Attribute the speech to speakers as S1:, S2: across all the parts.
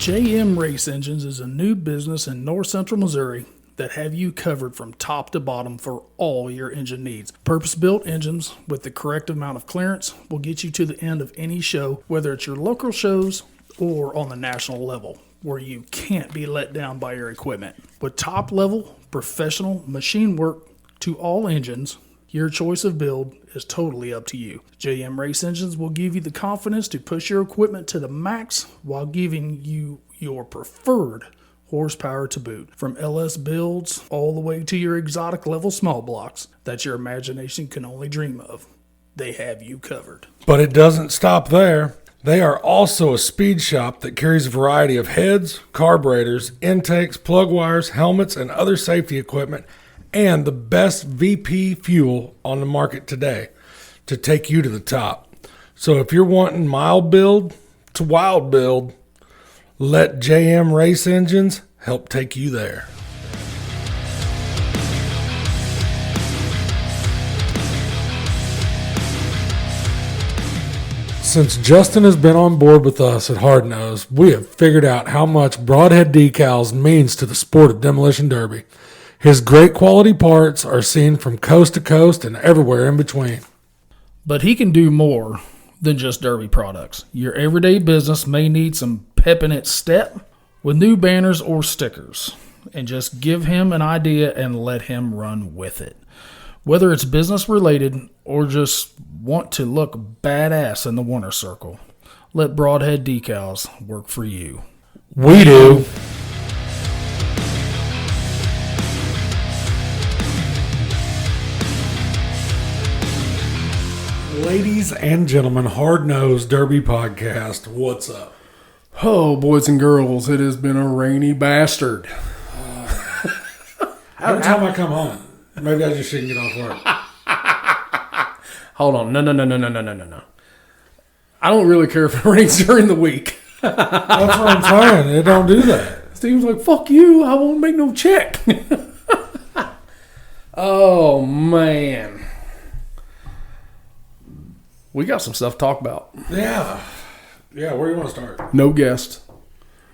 S1: JM Race Engines is a new business in north central Missouri that have you covered from top to bottom for all your engine needs. Purpose-built engines with the correct amount of clearance will get you to the end of any show, whether it's your local shows or on the national level, where you can't be let down by your equipment. With top-level professional machine work to all engines, your choice of build is totally up to you. JM Race Engines will give you the confidence to push your equipment to the max while giving you your preferred horsepower to boot. From LS builds all the way to your exotic level small blocks that your imagination can only dream of, they have you covered.
S2: But it doesn't stop there. They are also a speed shop that carries a variety of heads, carburetors, intakes, plug wires, helmets, and other safety equipment, and the best VP fuel on the market today to take you to the top. So if you're wanting mild build to wild build, let JM Race Engines help take you there. Since Justin has been on board with us at Hard Nose, we have figured out how much Broadhead Decals means to the sport of demolition derby. His great quality parts are seen from coast to coast and everywhere in between.
S1: But he can do more than just derby products. Your everyday business may need some pep in its step with new banners or stickers, and just give him an idea and let him run with it. Whether it's business related or just want to look badass in the winner circle, let Broadhead Decals work for you.
S2: We do. Ladies and gentlemen, Hard Nose Derby Podcast, what's up?
S3: Oh, boys and girls, it has been a rainy bastard.
S2: Every time I come home, maybe I just shouldn't get off work.
S3: Hold on. No. I don't really care if it rains during the week.
S2: That's what I'm saying. It don't do that.
S3: Steve's like, fuck you. I won't make no check. Oh, man. We got some stuff to talk about.
S2: Yeah. Yeah, where do you want to start?
S3: No guest.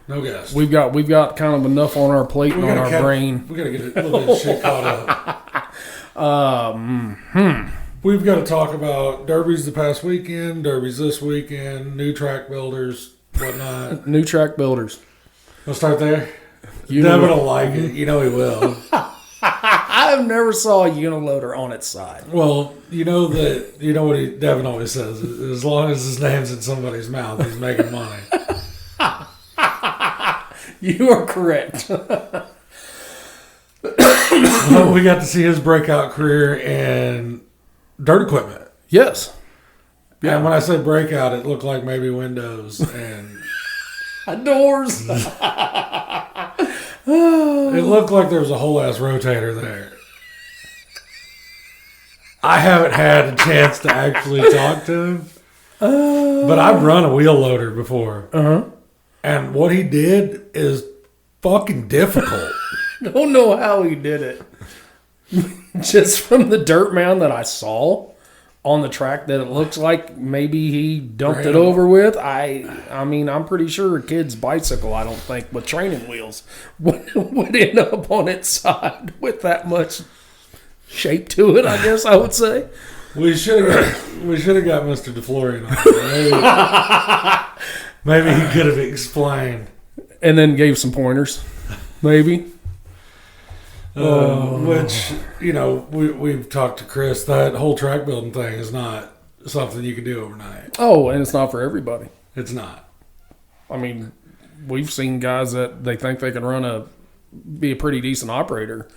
S2: No guest.
S3: We've got kind of enough on our plate and on our brain.
S2: We got to get a little bit of shit caught up. We've got to talk about derbies the past weekend, derbies this weekend, new track builders, whatnot.
S3: New track builders.
S2: We'll start there. Devin will like it. You know he will.
S3: I've never saw a uniloader on its side.
S2: Well, you know what Devin always says. As long as his name's in somebody's mouth, he's making money.
S3: You are correct.
S2: Well, we got to see his breakout career in dirt equipment.
S3: Yes.
S2: Yeah. And when I say breakout, it looked like maybe windows and
S3: doors.
S2: It looked like there was a whole ass rotator there. I haven't had a chance to actually talk to him, but I've run a wheel loader before.
S3: Uh-huh.
S2: And what he did is fucking difficult.
S3: Don't know how he did it. Just from the dirt mound that I saw on the track that it looks like maybe he dumped it over with. I mean, I'm pretty sure a kid's bicycle, I don't think, with training wheels would end up on its side with that much shape to it, I guess I would say.
S2: We should have got Mr. DeFlorian on. Maybe he could have explained.
S3: And then gave some pointers, maybe.
S2: Which, we've talked to Chris. That whole track building thing is not something you can do overnight.
S3: Oh, and it's not for everybody.
S2: It's not.
S3: I mean, we've seen guys that they think they can be a pretty decent operator,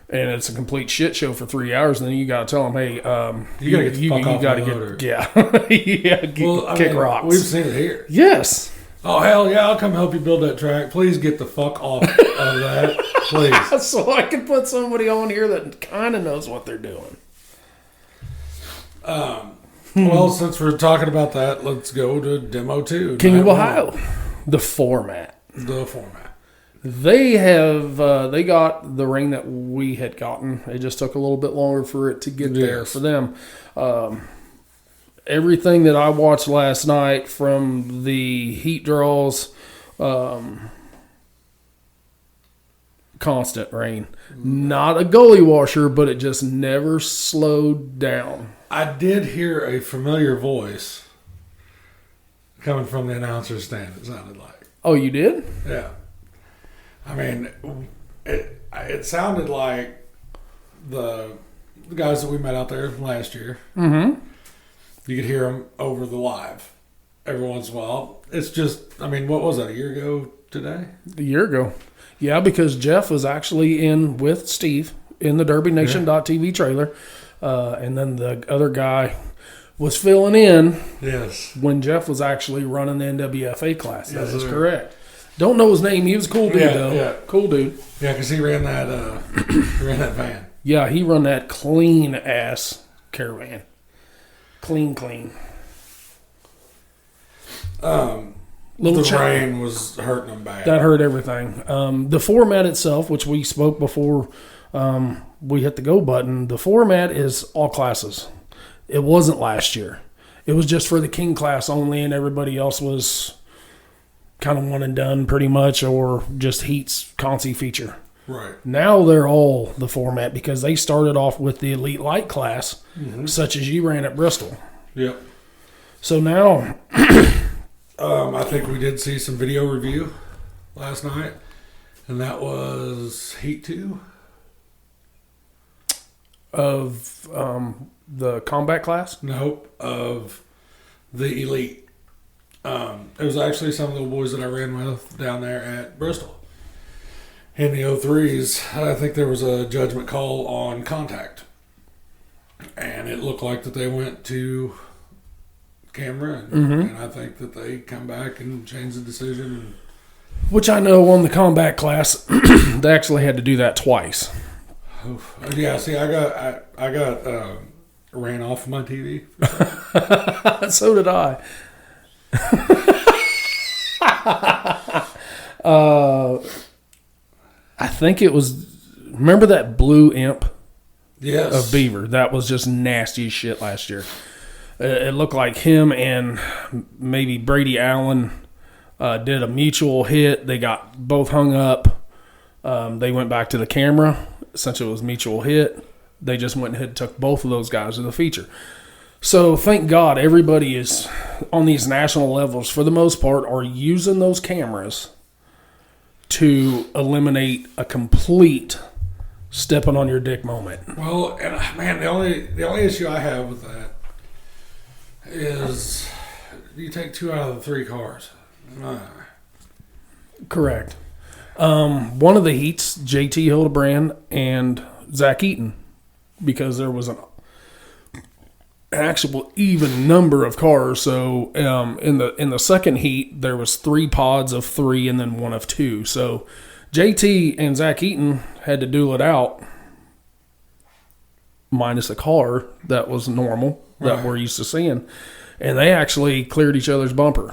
S3: and it's a complete shit show for 3 hours, and then you got to tell them, hey,
S2: you got to get the fuck off the motor.
S3: Kick rocks.
S2: We've seen it here.
S3: Yes.
S2: Oh, hell yeah, I'll come help you build that track. Please get the fuck off of that. Please.
S3: So I can put somebody on here that kind of knows what they're doing.
S2: Well, since we're talking about that, let's go to Demo 2.
S3: King of Ohio. The format. They got the ring that we had gotten. It just took a little bit longer for it to get there for them. Everything that I watched last night, from the heat draws constant rain. Not a gully washer, but it just never slowed down.
S2: I did hear a familiar voice coming from the announcer's stand, it sounded like.
S3: Oh, you did?
S2: Yeah. I mean, it sounded like the guys that we met out there last year.
S3: Mm-hmm.
S2: You could hear them over the live every once in a while. It's just, I mean, what was that, a year ago today?
S3: A year ago. Yeah, because Jeff was actually in with Steve in the DerbyNation.tv trailer. And then the other guy was filling in
S2: Yes.
S3: when Jeff was actually running the NWFA class. That
S2: Yes,
S3: is
S2: sir.
S3: correct. Don't know his name. He was a cool dude,
S2: Yeah,
S3: though.
S2: yeah.
S3: Cool dude.
S2: Yeah, because he ran that van.
S3: Yeah, he run that clean-ass caravan. Clean. Little
S2: The
S3: cha-
S2: rain was hurting them bad.
S3: That hurt everything. The format itself, which we spoke before we hit the go button, the format is all classes. It wasn't last year. It was just for the King class only, and everybody else was kind of one and done pretty much, or just Heat's Consi feature.
S2: Right.
S3: Now they're all the format because they started off with the Elite Light class, such as you ran at Bristol.
S2: Yep.
S3: So now,
S2: I think we did see some video review last night, and that was Heat 2.
S3: of the combat class,
S2: Nope, of the Elite. It was actually some of the boys that I ran with down there at Bristol. In the 03s, I think there was a judgment call on contact. And it looked like that they went to camera, and I think that they come back and change the decision.
S3: which I know on the combat class, they actually had to do that twice.
S2: Yeah, see, I got ran off of my TV.
S3: So did I. I think it was. Remember that blue imp
S2: Yes.
S3: of Beaver? That was just nasty as shit last year. It looked like him and maybe Brady Allen did a mutual hit. They got both hung up. They went back to the camera since it was mutual hit. They just went ahead and took both of those guys to the feature. So thank God everybody is on these national levels, for the most part, are using those cameras to eliminate a complete stepping on your dick moment.
S2: Well, and man, the only issue I have with that is you take 2 out of the 3 cars.
S3: Correct. One of the heats, JT Hildebrand and Zach Eaton, because there was an actual even number of cars. So in the second heat, there was 3 pods of 3 and then 1 of 2. So JT and Zach Eaton had to duel it out, minus a car that was normal that
S2: Right.
S3: we're used to seeing, and they actually cleared each other's bumper.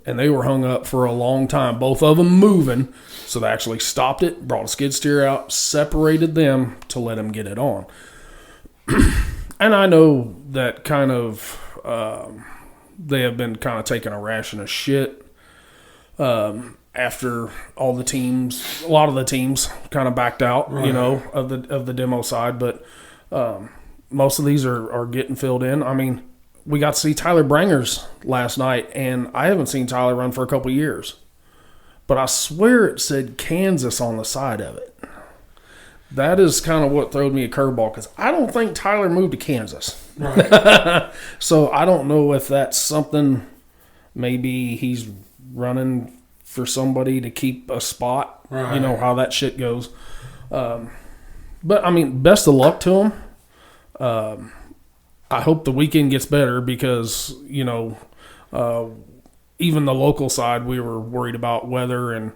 S3: And they were hung up for a long time, both of them moving. So they actually stopped it, brought a skid steer out, separated them to let them get it on. And I know that kind of they have been kind of taking a ration of shit after all the teams, a lot of the teams kind of backed out,
S2: Right.
S3: you know, of the demo side. But most of these are getting filled in. I mean, we got to see Tyler Brangers last night, and I haven't seen Tyler run for a couple years. But I swear it said Kansas on the side of it. That is kind of what throwed me a curveball, because I don't think Tyler moved to Kansas.
S2: Right.
S3: So I don't know if that's something, maybe he's running for somebody to keep a spot.
S2: Right.
S3: You know how that shit goes. But, I mean, best of luck to him. I hope the weekend gets better because, you know, even the local side, we were worried about weather, and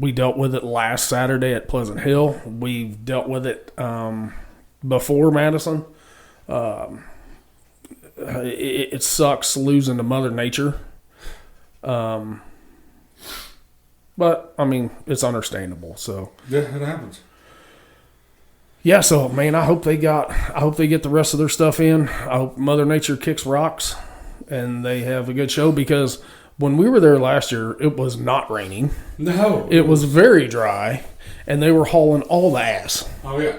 S3: we dealt with it last Saturday at Pleasant Hill. We've dealt with it before Madison. It sucks losing to Mother Nature. But, I mean, it's understandable. So,
S2: Yeah, it happens.
S3: yeah, so man, I hope they get the rest of their stuff in. I hope Mother Nature kicks rocks and they have a good show, because When we were there last year, it was not raining.
S2: No.
S3: It was very dry, and they were hauling all the ass.
S2: Oh, yeah.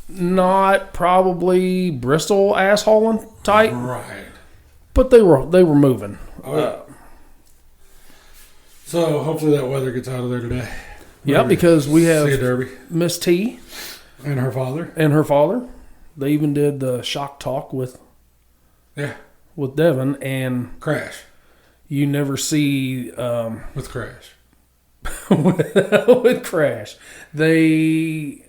S3: Not probably Bristol ass hauling type,
S2: Right.
S3: but they were moving.
S2: Oh, yeah. So hopefully that weather gets out of there today.
S3: Yeah, because we
S2: See a
S3: have
S2: derby.
S3: Miss T
S2: And her father.
S3: and her father. They even did the shock talk with
S2: Yeah.
S3: Devin, and
S2: Crash.
S3: you never see
S2: With Crash.
S3: with Crash. They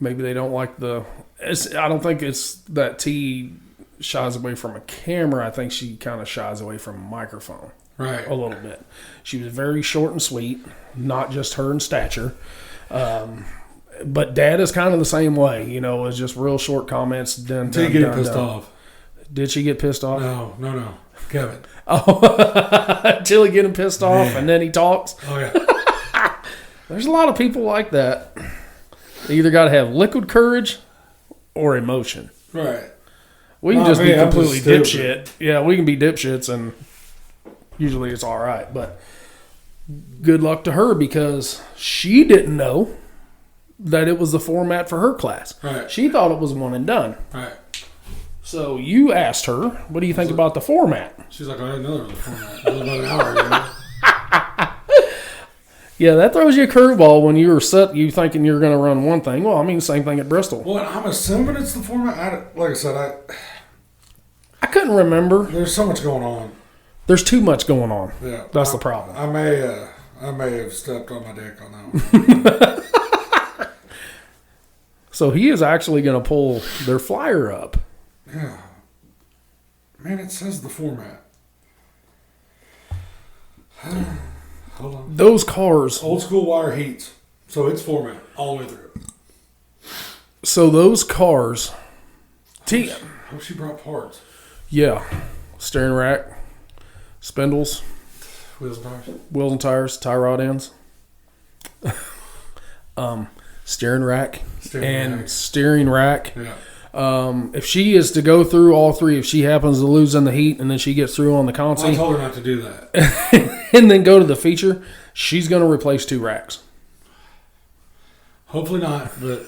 S3: maybe they don't like I don't think it's that T shies away from a camera. I think she kind of shies away from a microphone
S2: Right.
S3: a little bit. She was very short and sweet, not just her in stature. But Dad is kind of the same way, you know. It's just real short comments. Done,
S2: Until you
S3: done,
S2: get
S3: done,
S2: pissed
S3: done.
S2: off.
S3: Did she get pissed off?
S2: No. Kevin.
S3: Oh, until he getting pissed off,
S2: Yeah.
S3: and then he talks.
S2: Oh, yeah.
S3: There's a lot of people like that. They either got to have liquid courage or emotion.
S2: Right.
S3: We can
S2: Not
S3: just
S2: me,
S3: be
S2: I'm
S3: completely
S2: just
S3: dipshit. Yeah, we can be dipshits, and usually it's all right. But good luck to her, because she didn't know that it was the format for her class.
S2: Right.
S3: She thought it was one and done.
S2: Right.
S3: So you asked her, what do you think about the format?
S2: She's like, I didn't know there was a format. It was about an hour ago.
S3: Yeah, that throws you a curveball when you thinking you're going to run one thing. Well, I mean, same thing at Bristol.
S2: Well, I'm assuming it's the format. Like I said,
S3: I couldn't remember.
S2: there's so much going on.
S3: There's too much going on.
S2: Yeah.
S3: That's the problem.
S2: I may have stepped on my dick on that one.
S3: So he is actually going to pull their flyer up.
S2: Yeah. Man, it says the format. Hold on.
S3: Those cars,
S2: Old school wire heats. So it's format all the way through.
S3: those cars,
S2: Hope she brought parts.
S3: yeah, steering rack, spindles,
S2: Wheels and tires.
S3: wheels and tires, tie rod ends, steering rack, steering rack.
S2: Yeah.
S3: If she is to go through all three, if she happens to lose in the heat and then she gets through on the
S2: I
S3: console
S2: told her not to do that.
S3: and then go to the feature, she's going to replace 2 racks.
S2: Hopefully not, but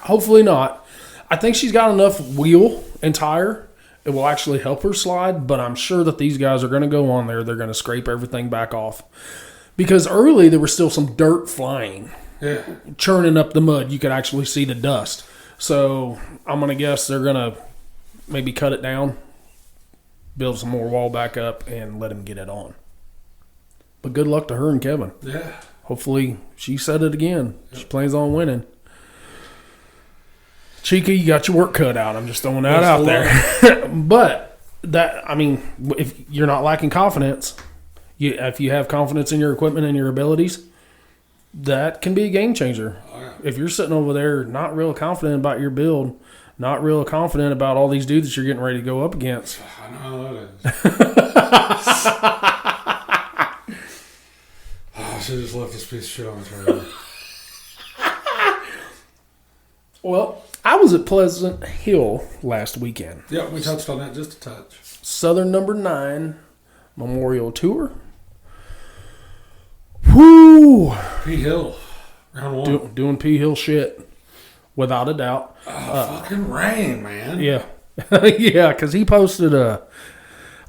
S3: Hopefully not. I think she's got enough wheel and tire. It will actually help her slide, but I'm sure that these guys are going to go on there. They're going to scrape everything back off. Because early there was still some dirt flying,
S2: yeah.
S3: churning up the mud. You could actually see the dust. So I'm going to guess they're going to maybe cut it down, build some more wall back up, and let him get it on. But good luck to her and Kevin.
S2: Yeah.
S3: Hopefully, she said it again. She plans on winning. Chica, you got your work cut out. I'm just throwing that out there. But if you're not lacking confidence, if you have confidence in your equipment and your abilities, that can be a game changer.
S2: Oh, yeah.
S3: If you're sitting over there not real confident about your build, not real confident about all these dudes that you're getting ready to go up against.
S2: I know how that is. I should have just left this piece of shit on this radio.
S3: Well, I was at Pleasant Hill last weekend.
S2: Yeah, we touched on that just a touch.
S3: Southern Number 9 Memorial Tour. Whoo!
S2: Pete Hill, round 1.
S3: Doing P Hill shit, without a doubt.
S2: Fucking rain, man.
S3: Yeah. Yeah, because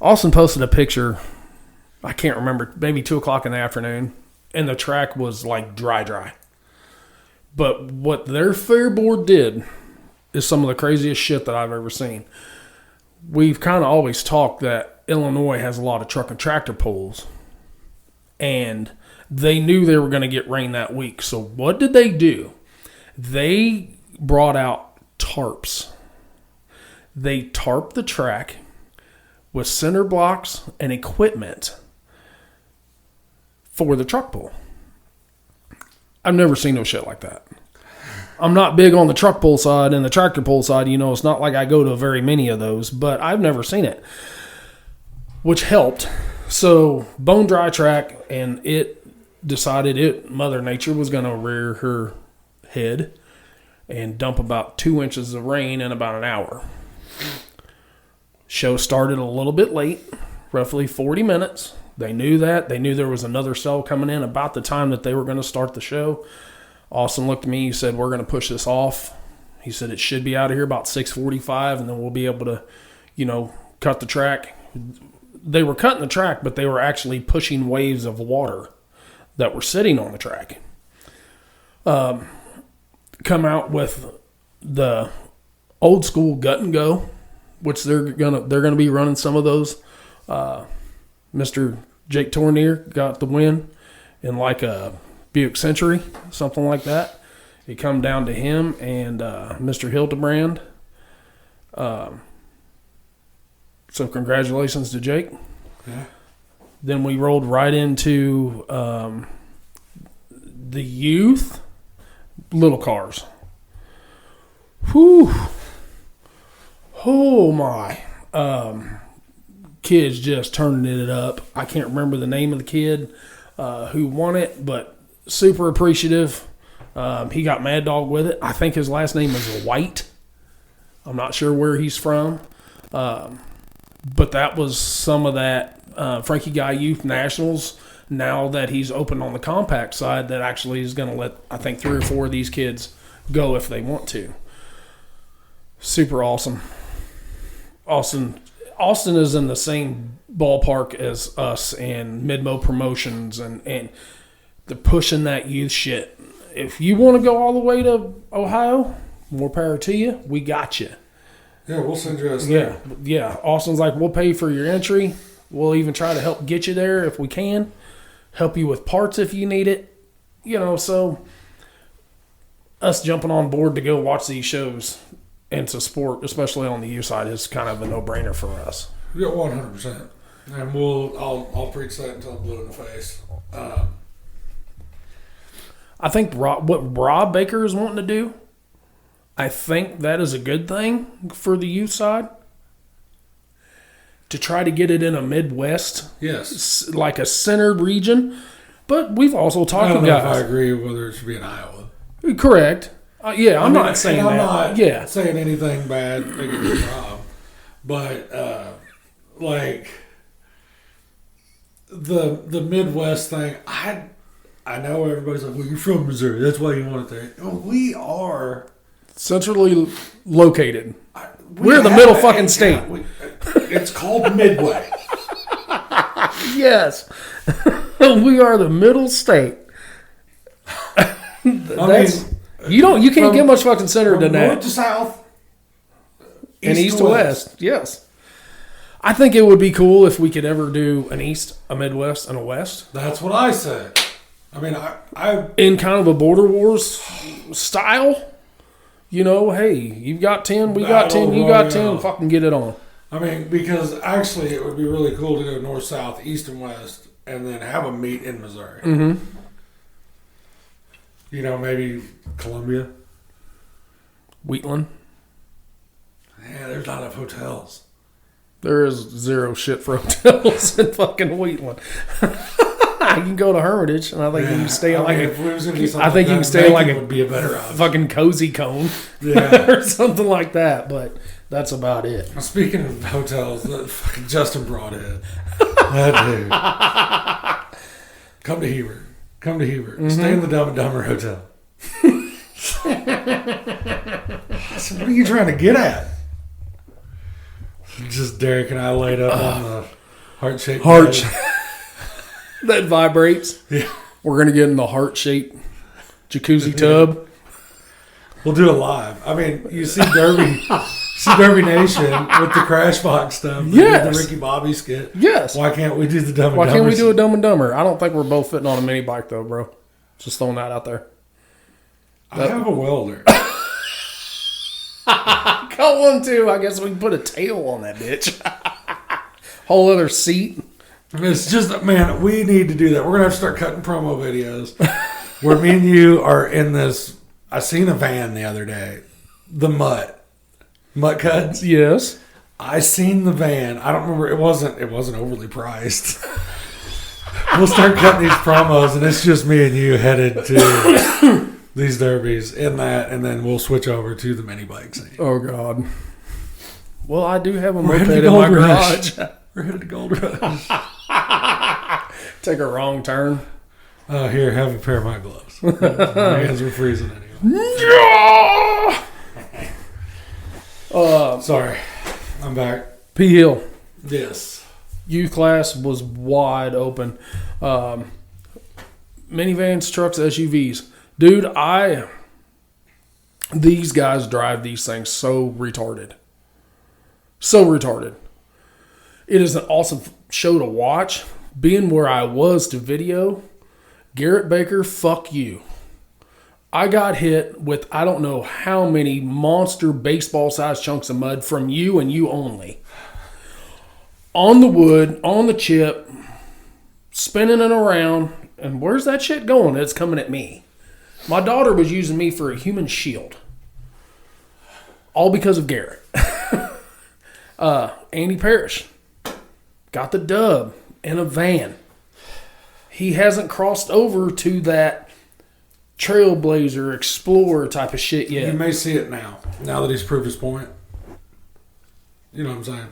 S3: Austin posted a picture, I can't remember, maybe 2 o'clock in the afternoon, and the track was like dry. But what their fair board did is some of the craziest shit that I've ever seen. We've kind of always talked that Illinois has a lot of truck and tractor pulls, and they knew they were going to get rain that week. So what did they do? They brought out tarps. They tarped the track with center blocks and equipment for the truck pull. I've never seen no shit like that. I'm not big on the truck pull side and the tractor pull side. You know, it's not like I go to very many of those, but I've never seen it, which helped. So bone dry track, and it decided Mother Nature was going to rear her head and dump about 2 inches of rain in about an hour. Show started a little bit late, roughly 40 minutes. They knew that. They knew there was another cell coming in about the time that they were going to start the show. Austin looked at me. He said, we're going to push this off. He said it should be out of here about 6:45, and then we'll be able to, cut the track. They were cutting the track, but they were actually pushing waves of water that were sitting on the track. Come out with the old school gut and go, which they're gonna be running some of those. Mr. Jake Tournier got the win in like a Buick Century, something like that. It come down to him and Mr. Hildebrand. So congratulations to Jake.
S2: Yeah.
S3: Then we rolled right into the youth little cars. Whew. Oh my. Kids just turning it up. I can't remember the name of the kid who won it, but super appreciative. He got Mad Dog with it. I think his last name is White. I'm not sure where he's from. But that was some of that Frankie Guy Youth Nationals. Now that he's open on the compact side, that actually is going to let, I think, 3 or 4 of these kids go if they want to. Super awesome. Austin is in the same ballpark as us and Midmo Promotions and the pushing that youth shit. If you want to go all the way to Ohio, more power to you. We got you.
S2: Yeah, we'll send you a
S3: Yeah. Austin's like, we'll pay for your entry. We'll even try to help get you there if we can. Help you with parts if you need it. So us jumping on board to go watch these shows and to sport, especially on the U side, is kind of a no-brainer for us.
S2: Yeah, 100%. And I'll preach that until I'm blue in the face.
S3: I think what Rob Baker is wanting to do, I think that is a good thing for the youth side. To try to get it in a Midwest,
S2: Yes.
S3: like a centered region. But we've also
S2: I
S3: talked
S2: don't
S3: to
S2: know if I
S3: guys.
S2: agree whether it should be in Iowa.
S3: Correct. I'm not saying
S2: I'm
S3: that.
S2: not
S3: Yeah.
S2: saying anything bad against Rob. But, the Midwest thing, I know everybody's like, well, you're from Missouri. That's why you want it there. No, we are.
S3: Centrally located.
S2: We
S3: We're the
S2: have
S3: middle
S2: it.
S3: fucking state.
S2: It's called Midway.
S3: Yes. We are the middle state. You can't get much fucking centered than
S2: North
S3: that.
S2: to south.
S3: And east to west. Yes. I think it would be cool if we could ever do an east, a Midwest, and a west.
S2: That's what I said. I mean, I
S3: In kind of a border wars style. Hey, you've got 10, we got 10, you got 10, fucking get it on.
S2: I mean, because actually it would be really cool to go north, south, east, and west, and then have a meet in Missouri.
S3: Mm-hmm.
S2: Maybe Columbia.
S3: Wheatland.
S2: Yeah, there's not enough hotels.
S3: There is zero shit for hotels in fucking Wheatland. You can go to Hermitage, and I think you can stay on
S2: if we was gonna do
S3: I
S2: something
S3: think you
S2: like
S3: can
S2: that,
S3: stay like
S2: Macon
S3: a
S2: would be a better option.
S3: fucking cozy cone
S2: Yeah.
S3: or something like that. But that's about it.
S2: Speaking of hotels, that fucking Justin Broadhead. That dude. Come to Hebert.
S3: Mm-hmm.
S2: Stay in the Dumb and Dumber Hotel. I said, what are you trying to get at? Just Derek and I laid up on the heart-shaped bed.
S3: That vibrates.
S2: Yeah.
S3: We're gonna get in the heart-shaped jacuzzi tub.
S2: We'll do it live. I mean, you see Derby Nation with the Crash Box stuff. They
S3: Yes.
S2: did the Ricky Bobby skit.
S3: Yes.
S2: Why can't we do the Dumb and
S3: Why
S2: Dumber?
S3: can't we do a Dumb and Dumber? I don't think we're both fitting on a mini bike though, bro. Just throwing that out there.
S2: I have a welder.
S3: Got one too. I guess we can put a tail on that bitch. Whole other seat.
S2: It's just, man, we need to do that. We're going to have to start cutting promo videos where me and you are in this. I seen a van the other day. The Mutt Cuts.
S3: Yes.
S2: I seen the van. I don't remember. It wasn't overly priced. We'll start cutting these promos, and it's just me and you headed to these derbies in that, and then we'll switch over to the mini bike scene.
S3: Oh God. Well, I do have a
S2: We're
S3: moped
S2: headed to
S3: in my
S2: Gold Rush.
S3: garage.
S2: We're headed to Gold Rush.
S3: Take a wrong turn.
S2: Here, have a pair of my gloves. My hands are freezing anyway. Sorry. I'm back.
S3: P. Hill.
S2: Yes.
S3: Youth class was wide open. Minivans, trucks, SUVs. Dude, these guys drive these things so retarded. So retarded. It is an awesome show to watch. Being where I was to video, Garrett Baker, fuck you. I got hit with I don't know how many monster baseball-sized chunks of mud from you and you only. On the wood, on the chip, spinning it around, and where's that shit going? It's coming at me. My daughter was using me for a human shield. All because of Garrett. Andy Parrish got the dub in a van. He hasn't crossed over to that Trailblazer, Explorer type of shit yet.
S2: You may see it now that he's proved his point. You know what I'm saying?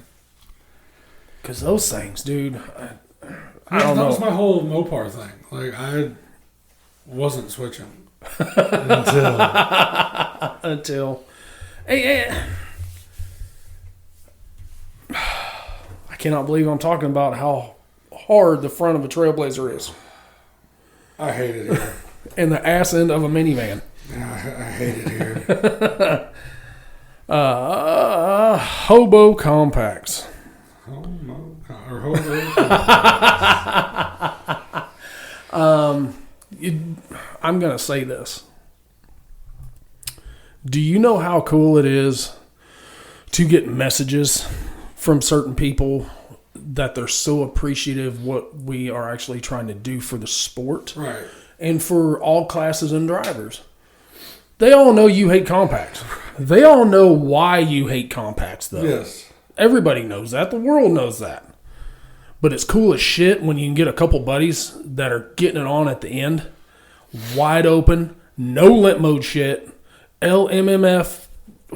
S3: Because those things, dude, I don't
S2: That was
S3: know.
S2: my whole Mopar thing. Like, I wasn't switching until
S3: Hey, I cannot believe I'm talking about how hard the front of a Trailblazer is.
S2: I hate it here.
S3: And the ass end of a minivan.
S2: I hate it here.
S3: Hobo Compacts. I'm going to say this. Do you know how cool it is to get messages from certain people that they're so appreciative what we are actually trying to do for the sport?
S2: Right.
S3: And for all classes and drivers. They all know you hate compacts. They all know why you hate compacts, though.
S2: Yes.
S3: Everybody knows that. The world knows that. But it's cool as shit when you can get a couple buddies that are getting it on at the end. Wide open, no limp mode shit. LMMF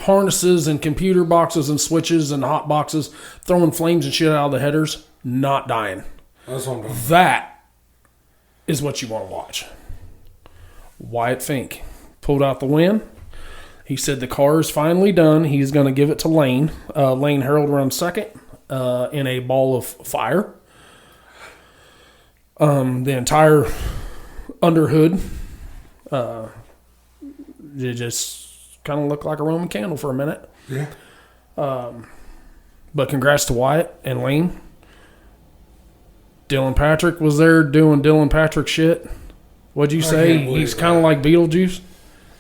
S3: harnesses and computer boxes and switches and hot boxes, throwing flames and shit out of the headers, not dying.
S2: That's what I'm talking about.
S3: That is what you want to watch. Wyatt Fink pulled out the win. He said the car is finally done. He's going to give it to Lane. Lane Harold runs second in a ball of fire. The entire underhood, it just kind of looked like a Roman candle for a minute.
S2: Yeah.
S3: But congrats to Wyatt and Lane. Dylan Patrick was there doing Dylan Patrick shit. What'd you say?
S2: can't believe
S3: He's kind of like Beetlejuice.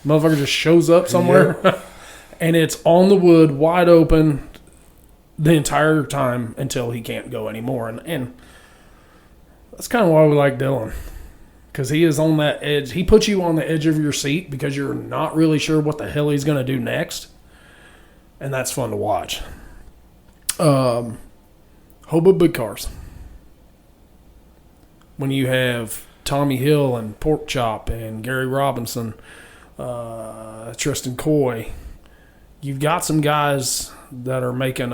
S3: Motherfucker just shows up somewhere.
S2: Yep.
S3: And it's on the wood, wide open, the entire time until he can't go anymore. And that's kind of why we like Dylan. Because he is on that edge. He puts you on the edge of your seat because you're not really sure what the hell he's going to do next. And that's fun to watch. Hobo Big Cars. When you have Tommy Hill and Pork Chop and Gary Robinson, Tristan Coy, you've got some guys that are making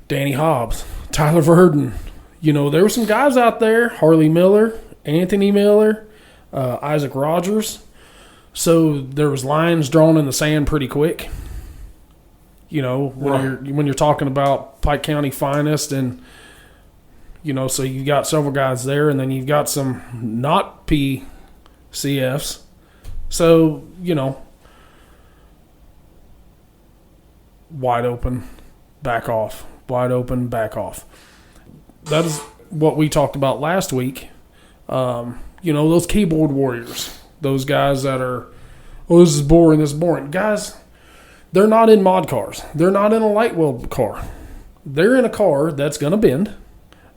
S3: Danny Hobbs, Tyler Verdon. You know, there were some guys out there, Harley Miller, Anthony Miller, Isaac Rogers. So there was lines drawn in the sand pretty quick. You know, when you're talking about Pike County finest, and you know, so you've got several guys there, and then you've got some not PCFs. So, you know, wide open, back off. Wide open, back off. That is what we talked about last week. You know, those keyboard warriors, those guys that are, oh, this is boring. Guys, they're not in mod cars. They're not in a light weld car. They're in a car that's going to bend.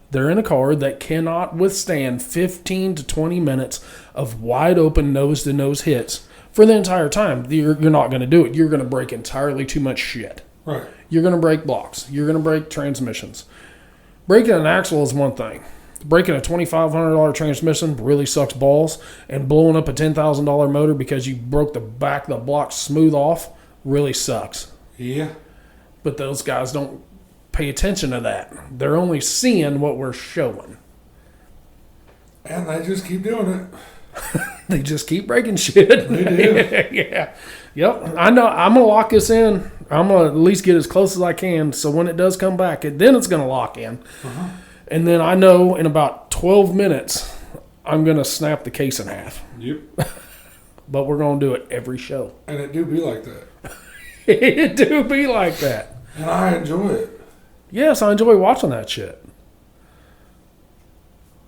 S3: They're in a car that cannot withstand 15 to 20 minutes of wide open nose-to-nose hits for the entire time. You're not going to do it. You're going to break entirely too much shit.
S2: Right.
S3: You're going to break blocks. You're going to break transmissions. Breaking an axle is one thing. breaking a $2,500 transmission really sucks balls, and blowing up a $10,000 motor because you broke the back of the block smooth off really sucks.
S2: Yeah.
S3: But those guys don't pay attention to that. They're only seeing what we're showing.
S2: And they just keep doing it.
S3: They just keep breaking shit.
S2: They do.
S3: Yeah. Yep. I know. I'm going to lock this in. I'm going to at least get as close as I can. So when it does come back, then it's going to lock in.
S2: Uh-huh.
S3: And then I know in about 12 minutes, I'm going to snap the case in half.
S2: Yep.
S3: But we're going to do it every show.
S2: And it do be like that.
S3: It do be like that.
S2: And I enjoy it.
S3: Yes, I enjoy watching that shit.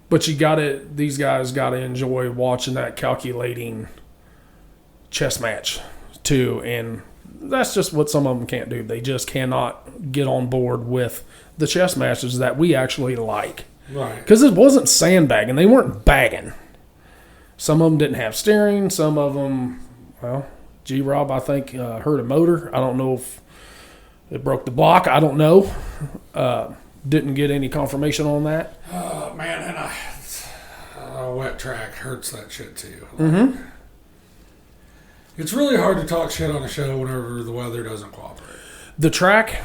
S3: But these guys got to enjoy watching that calculating chess match too. And that's just what some of them can't do. They just cannot get on board with the chess matches that we actually like.
S2: Right.
S3: Because it wasn't sandbagging. They weren't bagging. Some of them didn't have steering. Some of them, well, G-Rob, I think, hurt a motor. I don't know if it broke the block. I don't know. Didn't get any confirmation on that.
S2: Oh, man, and a wet track hurts that shit too.
S3: Mm-hmm.
S2: It's really hard to talk shit on a show whenever the weather doesn't cooperate.
S3: The track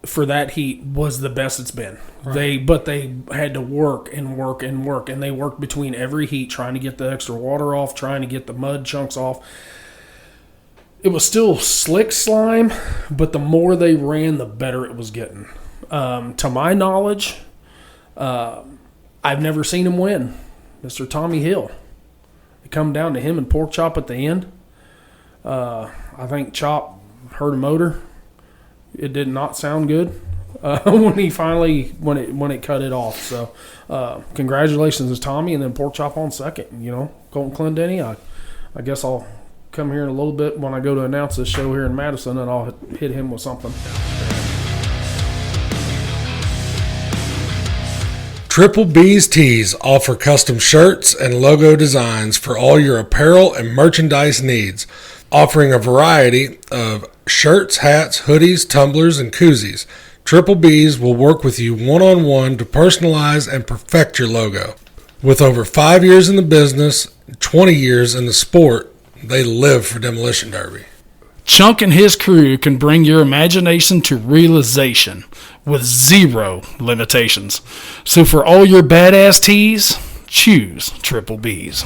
S3: for that heat was the best it's been.
S2: Right.
S3: But they had to work and work and work, and they worked between every heat trying to get the extra water off, trying to get the mud chunks off. It was still slick slime, but the more they ran, the better it was getting. To my knowledge, I've never seen him win. Mr. Tommy Hill. It come down to him and Pork Chop at the end. I think Chop hurt a motor. It did not sound good when it cut it off. So congratulations to Tommy, and then Pork Chop on second. You know, Colton Clendenny. I guess I'll come here in a little bit when I go to announce this show here in Madison, and I'll hit him with something.
S2: Triple B's Tees offer custom shirts and logo designs for all your apparel and merchandise needs, offering a variety of shirts, hats, hoodies, tumblers, and koozies. Triple B's will work with you one-on-one to personalize and perfect your logo. With over 5 years in the business, 20 years in the sport, they live for Demolition Derby.
S1: Chunk and his crew can bring your imagination to realization with zero limitations. So for all your badass tees, choose Triple B's.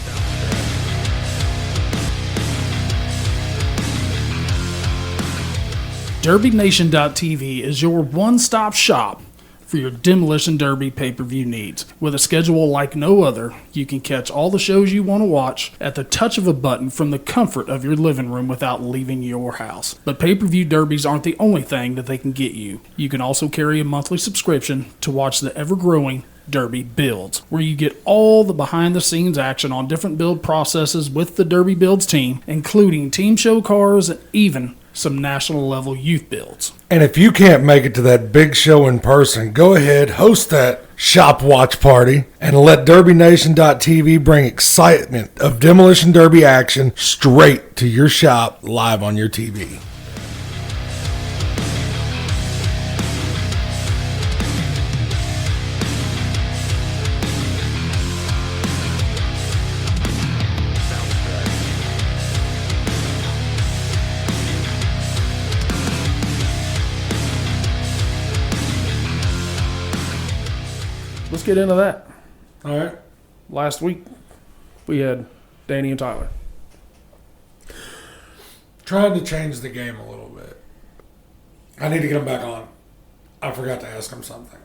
S1: DerbyNation.tv is your one-stop shop for your Demolition Derby pay-per-view needs. With a schedule like no other, you can catch all the shows you want to watch at the touch of a button from the comfort of your living room without leaving your house. But pay-per-view derbies aren't the only thing that they can get you. You can also carry a monthly subscription to watch the ever-growing Derby Builds, where you get all the behind-the-scenes action on different build processes with the Derby Builds team, including team show cars and even some national-level youth builds.
S2: And if you can't make it to that big show in person, go ahead, host that shop watch party, and let DerbyNation.tv bring excitement of Demolition Derby action straight to your shop live on your TV.
S3: Let's get into that.
S2: All right.
S3: Last week, we had Danny and Tyler.
S2: Trying to change the game a little bit. I need to get them back on. I forgot to ask them something.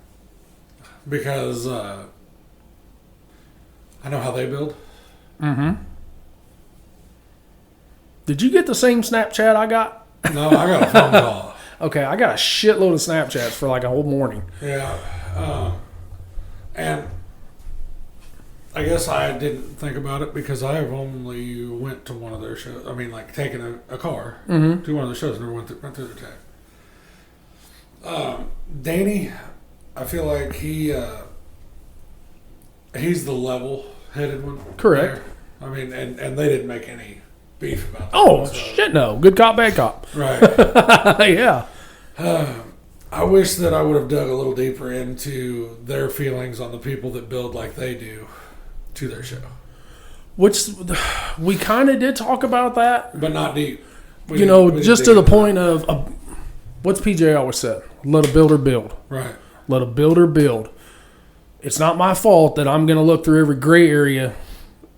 S2: Because I know how they build.
S3: Mm-hmm. Did you get the same Snapchat I got?
S2: No, I got a phone call.
S3: Okay, I got a shitload of Snapchats for like a whole morning.
S2: Yeah. And I guess I didn't think about it because I have only went to one of their shows. I mean, like taking a car to one of their shows. Never went through the tag. Danny, I feel like he's the level-headed one.
S3: Correct.
S2: There. I mean, and they didn't make any beef about that.
S3: Oh,
S2: so.
S3: shit no. Good cop, bad cop.
S2: Right.
S3: Yeah.
S2: I wish that I would have dug a little deeper into their feelings on the people that build like they do to their show.
S3: Which we kind of did talk about that.
S2: But not deep. We
S3: You
S2: didn't-
S3: know,
S2: we didn't
S3: just
S2: dig
S3: to the
S2: into
S3: point of what's PJ always said: let a builder build.
S2: that. Right.
S3: Let a builder build. It's not my fault that I'm going to look through every gray area.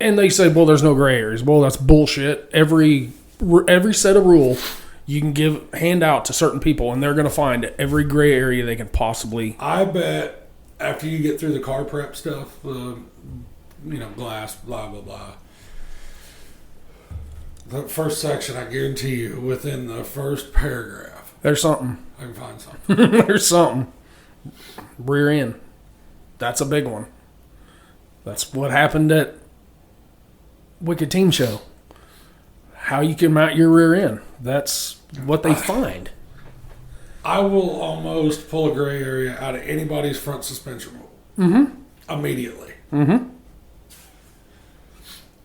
S3: And they say, well, there's no gray areas. Well, that's bullshit. Every set of rule you can hand out to certain people, and they're going to find every gray area they can possibly.
S2: I bet after you get through the car prep stuff, glass, blah, blah, blah. The first section, I guarantee you, within the first paragraph,
S3: There's something.
S2: I can find something.
S3: There's something. Rear end. That's a big one. That's what happened at Wicked Team Show. How you can mount your rear end. That's what they find.
S2: I will almost pull a gray area out of anybody's front suspension roll. Immediately.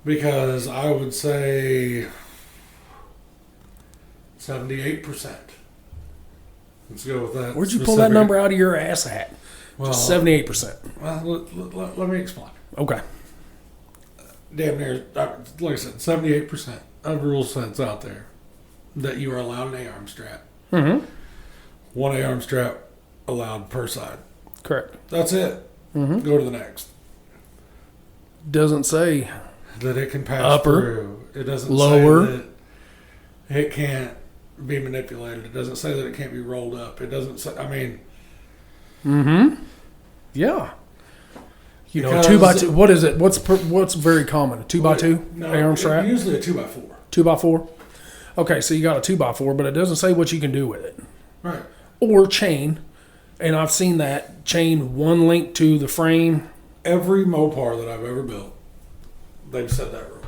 S2: Because I would say 78%. Let's go with that.
S3: Where'd you pull that number out of your ass at?
S2: Well,
S3: 78%.
S2: Well, let me explain.
S3: Okay.
S2: Damn near, like I said, 78% of rule sets out there that you are allowed an A-arm strap. One A-arm strap allowed per side.
S3: Correct.
S2: That's it. Go to the next.
S3: Doesn't say
S2: That it can pass
S3: upper,
S2: through. It doesn't
S3: lower.
S2: say that it can't be manipulated. It doesn't say that it can't be rolled up. It doesn't say, I mean...
S3: Yeah. You know,
S2: Because-
S3: 2x2. What is it? What's very common? A 2x2
S2: No,
S3: A-arm strap?
S2: usually a 2x4.
S3: 2x4? Okay, so you got a 2x4, but it doesn't say what you can do with it.
S2: Right.
S3: Or chain. And I've seen that chain one link to the frame.
S2: Every Mopar that I've ever built, they've said that rule.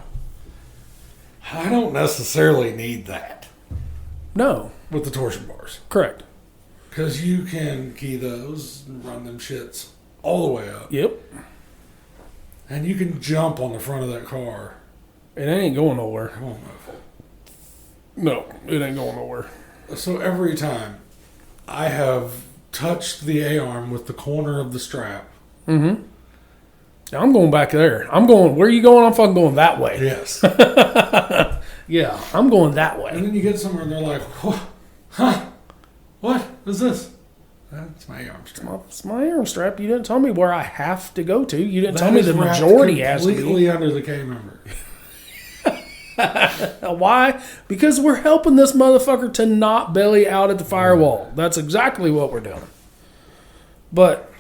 S2: I don't necessarily need that
S3: No.
S2: with the torsion bars.
S3: Correct.
S2: Because you can key those and run them shits all the way up.
S3: Yep.
S2: And you can jump on the front of that car.
S3: It ain't going nowhere.
S2: It won't move.
S3: No, it ain't going nowhere.
S2: So every time I have touched the A-arm with the corner of the strap.
S3: I'm going back there. I'm going, where are you going? I'm fucking going that way.
S2: Yes.
S3: Yeah, I'm going that way.
S2: And then you get somewhere and they're like, what? Huh? What is this? That's my A-arm strap.
S3: It's my arm strap. You didn't tell me where I have to go to. You didn't tell
S2: That
S3: me
S2: is
S3: the
S2: wrapped
S3: majority has to be.
S2: completely under the K-member.
S3: Why? Because we're helping this motherfucker to not belly out at the firewall. That's exactly what we're doing. But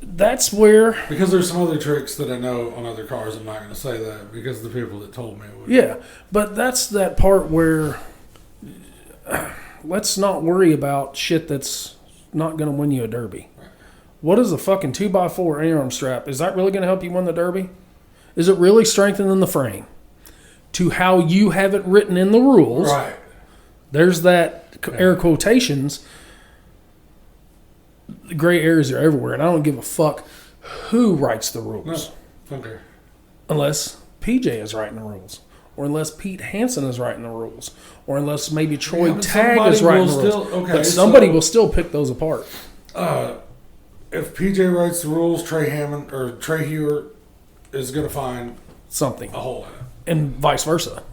S3: that's where,
S2: Because there's some other tricks that I know on other cars. I'm not going to say that because the people that told me would.
S3: yeah. But that's that part where let's not worry about shit that's not going to win you a derby. What is a fucking 2x4 A-arm strap? Is that really going to help you win the derby? Is it really strengthening the frame to how you have it written in the rules?
S2: Right.
S3: There's that air quotations. The gray areas are everywhere, and I don't give a fuck who writes the rules.
S2: No. Okay.
S3: Unless PJ is writing the rules. Or unless Pete Hansen is writing the rules. Or unless maybe Troy
S2: Yeah, but
S3: Tagg
S2: somebody
S3: is writing the
S2: will
S3: rules.
S2: still- okay,
S3: but somebody
S2: so-
S3: will still pick those apart.
S2: If PJ writes the rules, Trey Hammond or Trey Hewer is going to find
S3: Something.
S2: a hole in it.
S3: And vice versa.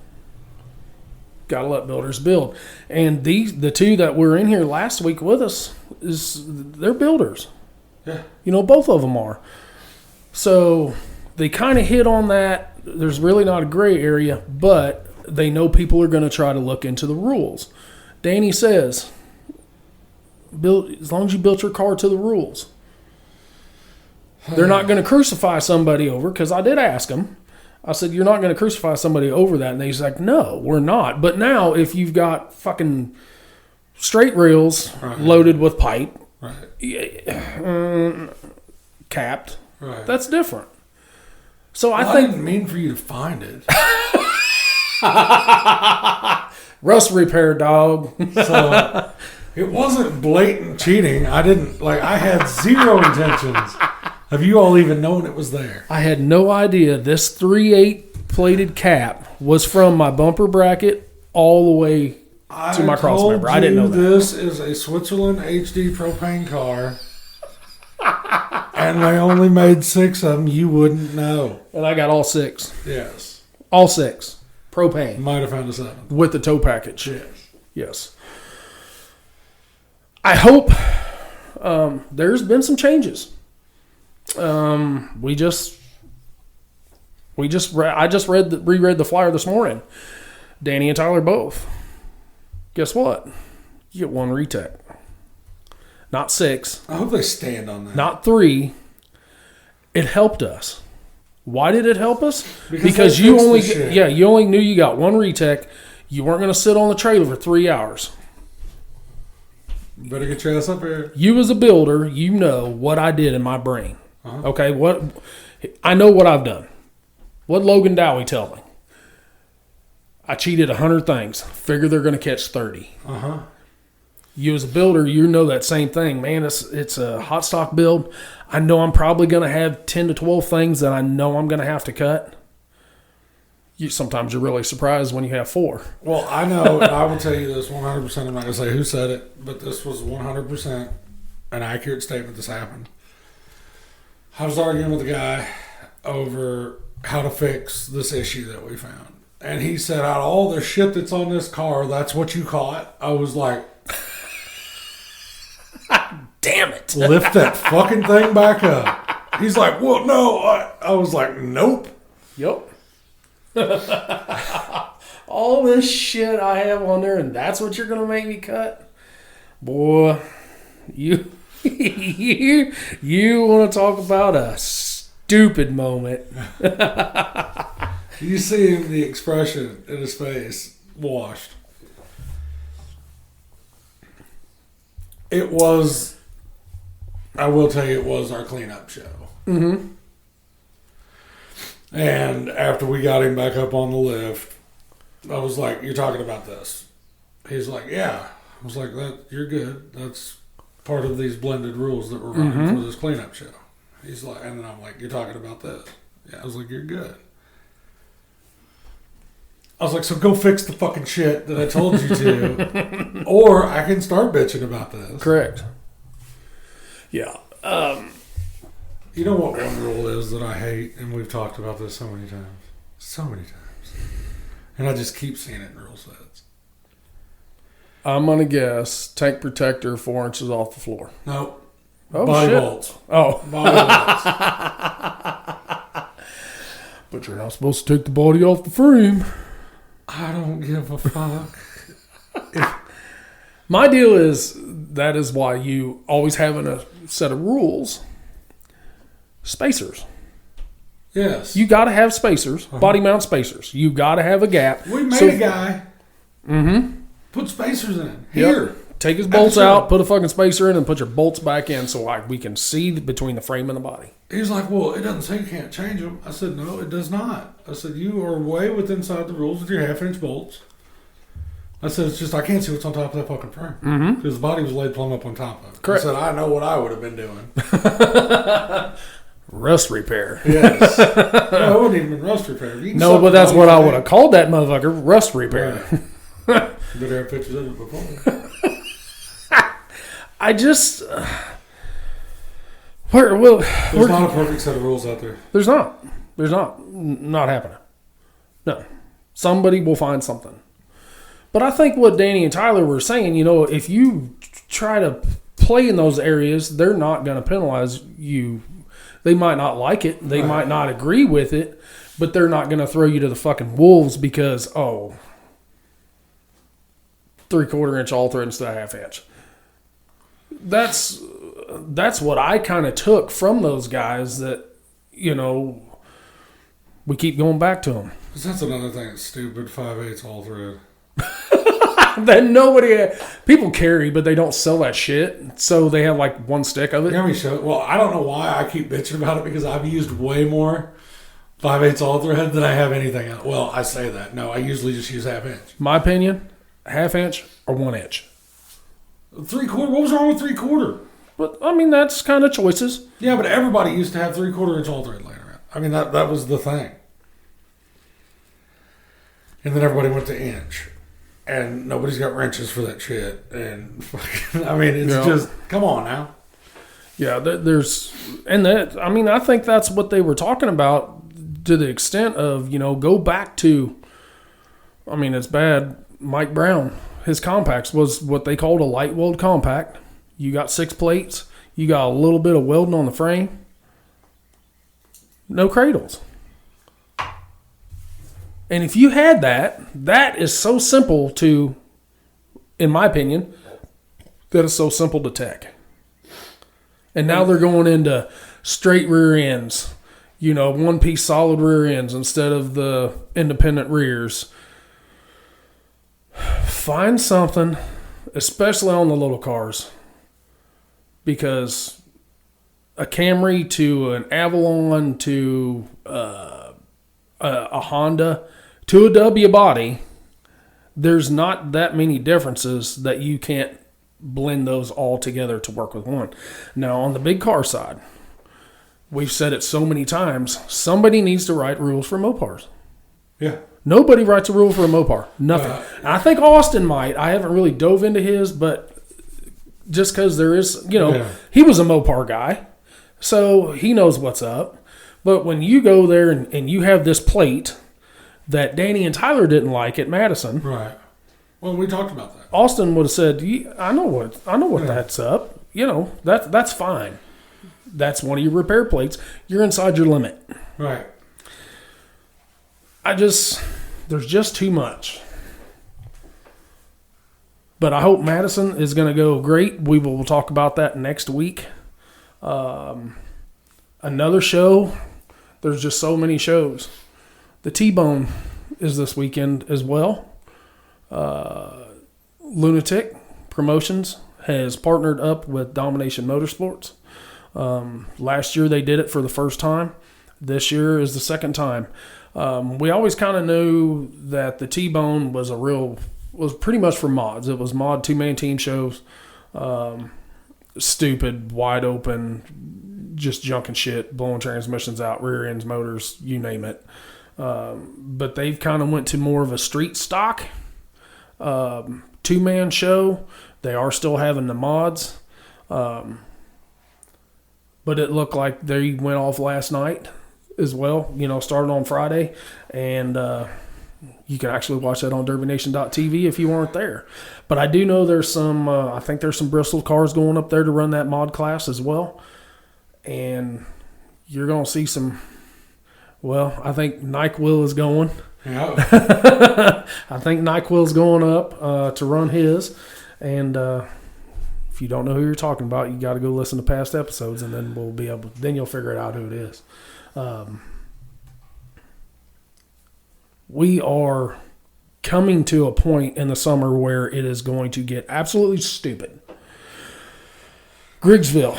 S3: Gotta let builders build. And the two that were in here last week with us, they're builders.
S2: Yeah.
S3: You know, both of them are. So they kind of hit on that. There's really not a gray area, but they know people are going to try to look into the rules. Danny says, as long as you built your car to the rules. They're not going to crucify somebody over, because I did ask them. I said, you're not going to crucify somebody over that. And he's like, no, we're not. But now if you've got fucking straight rails loaded with pipe,
S2: Right.
S3: capped,
S2: Right.
S3: that's different. So
S2: I
S3: I think
S2: didn't mean for you to find it.
S3: rust repair, dog.
S2: So it wasn't blatant cheating. I had zero intentions of you all even knowing it was there.
S3: I had no idea this 3/8 plated cap was from my bumper bracket all the way to my cross
S2: told
S3: member. I didn't know
S2: you
S3: that.
S2: This is a Switzerland HD propane car, and they only made 6 of them. You wouldn't know.
S3: And I got all 6.
S2: Yes,
S3: All 6. Propane.
S2: might have found a 7th.
S3: With the tow package.
S2: Yes.
S3: Yes. I hope there's been some changes. I just reread the flyer this morning. Danny and Tyler both. Guess what? You get 1 retech. Not 6.
S2: I hope they stand on that.
S3: Not 3. It helped us. Why did it help us?
S2: Because they
S3: you
S2: fixed
S3: only
S2: the shit.
S3: you only knew you got 1 retech. You weren't going to sit on the trailer for 3 hours.
S2: Better get your ass up here.
S3: You as a builder, you know what I did in my brain.
S2: Uh-huh.
S3: Okay, I know what I've done. What Logan Dowie tell me? I cheated 100 things. Figure they're going to catch 30.
S2: Uh-huh.
S3: You as a builder, you know that same thing, man. It's a hot stock build. I know I'm probably going to have 10 to 12 things that I know I'm going to have to cut. Sometimes you're really surprised when you have 4.
S2: Well, I know, and I will tell you this 100%. I'm not going to say who said it, but this was 100% an accurate statement. This happened. I was arguing with a guy over how to fix this issue that we found. And he said, out of all the shit that's on this car, that's what you caught? I was like,
S3: Damn it.
S2: lift that fucking thing back up. He's like, well, no. I was like, nope.
S3: Yep. All this shit I have on there, and that's what you're going to make me cut? Boy, you want to talk about a stupid moment.
S2: You see him, the expression in his face, washed. It was, I will tell you, it was our cleanup show.
S3: Mm-hmm.
S2: And after we got him back up on the lift, I was like, you're talking about this? He's like, yeah. I was like, that you're good. That's part of these blended rules that we're running for this cleanup show. He's like, and then I'm like, you're talking about this? Yeah. I was like, you're good. I was like, so go fix the fucking shit that I told you to, or I can start bitching about this.
S3: Correct. Yeah.
S2: You know what one rule is that I hate, and we've talked about this so many times. So many times. And I just keep seeing it in rule sets.
S3: I'm going to guess tank protector 4 inches off the floor.
S2: No.
S3: Oh,
S2: Body
S3: shit.
S2: bolts.
S3: Oh.
S2: Body bolts.
S3: But you're not supposed to take the body off the frame.
S2: I don't give a fuck.
S3: My deal is that is why you always have in a set of rules spacers.
S2: Yes.
S3: You got to have spacers, body mount spacers. You got to have a gap.
S2: We made a guy put spacers in. Here.
S3: Take his
S2: At the
S3: bolts
S2: show.
S3: out, put a fucking spacer in, and put your bolts back in so we can see between the frame and the body.
S2: He's like, well, it doesn't say you can't change them. I said, no, it does not. I said, you are way within inside the rules with your half-inch bolts. I said, it's just I can't see what's on top of that fucking frame. Because the body was laid plumb up on top of it.
S3: Correct.
S2: I said, I know what I would have been doing.
S3: Rust repair.
S2: Yes. No, it wouldn't even been rust repair. You can
S3: No,
S2: suck
S3: but
S2: the
S3: that's
S2: body
S3: what I
S2: away.
S3: would have called that motherfucker, rust repair.
S2: Right. Better have pictures of it before.
S3: I just...
S2: There's not a perfect set of rules out there.
S3: There's not. There's not. Not happening. No. Somebody will find something. But I think what Danny and Tyler were saying, if you try to play in those areas, they're not going to penalize you. They might not like it. They might not agree with it. But they're not going to throw you to the fucking wolves because, 3/4 inch all thread instead of half inch. That's what I kind of took from those guys that, we keep going back to them.
S2: 'Cause that's another thing that's stupid. 5/8 all thread.
S3: That people carry, but they don't sell that shit. So they have like one stick of it.
S2: You know how many shows? Well, I don't know why I keep bitching about it because I've used way more 5/8 all thread than I have anything else. Well, I say that. No, I usually just use half inch.
S3: My opinion, half inch or 1 inch.
S2: 3/4. What was wrong with 3/4?
S3: But I mean, that's kind of choices.
S2: Yeah, but everybody used to have 3/4 inch all thread laying around. I mean, that was the thing. And then everybody went to inch. and nobody's got wrenches for that shit. And fucking, I mean, it's
S3: Yeah.
S2: just come on now.
S3: Yeah, there's, and that, I mean, I think that's what they were talking about to the extent of, go back to, I mean, it's bad. Mike Brown, his compacts was what they called a light weld compact. You got 6 plates, you got a little bit of welding on the frame, no cradles. And if you had that, that is so simple to, in my opinion, that is so simple to tech. And now they're going into straight rear ends, one-piece solid rear ends instead of the independent rears. Find something, especially on the little cars, because a Camry to an Avalon to a Honda to a W body, there's not that many differences that you can't blend those all together to work with one. Now, on the big car side, we've said it so many times, somebody needs to write rules for Mopars.
S2: Yeah.
S3: Nobody writes a rule for a Mopar. Nothing. I think Austin might. I haven't really dove into his, but just because there is, he was a Mopar guy, so he knows what's up. But when you go there and you have this plate that Danny and Tyler didn't like at Madison,
S2: Right. Well, we talked about that.
S3: Austin would have said, I know what that's up. That's fine. That's one of your repair plates. You're inside your limit.
S2: Right.
S3: There's just too much. But I hope Madison is going to go great. We will talk about that next week. Another show. There's just so many shows. The T-Bone is this weekend as well. Lunatic Promotions has partnered up with Domination Motorsports. Last year they did it for the first time. This year is the second time. We always kind of knew that the T-Bone was pretty much for mods. It was mod 2-man team shows. Stupid, wide open, just junk and shit, blowing transmissions out, rear ends, motors, you name it. But they've kind of went to more of a street stock 2-man show. They are still having the mods. But it looked like they went off last night as well, started on Friday. And you can actually watch that on DerbyNation.tv if you weren't there. But I do know there's some, I think there's some Bristol cars going up there to run that mod class as well. And you're going to see some, I think NyQuil is going.
S2: Yeah.
S3: I think NyQuil's going up to run his. And if you don't know who you're talking about, you got to go listen to past episodes, and then then you'll figure it out who it is. We are coming to a point in the summer where it is going to get absolutely stupid. Griggsville,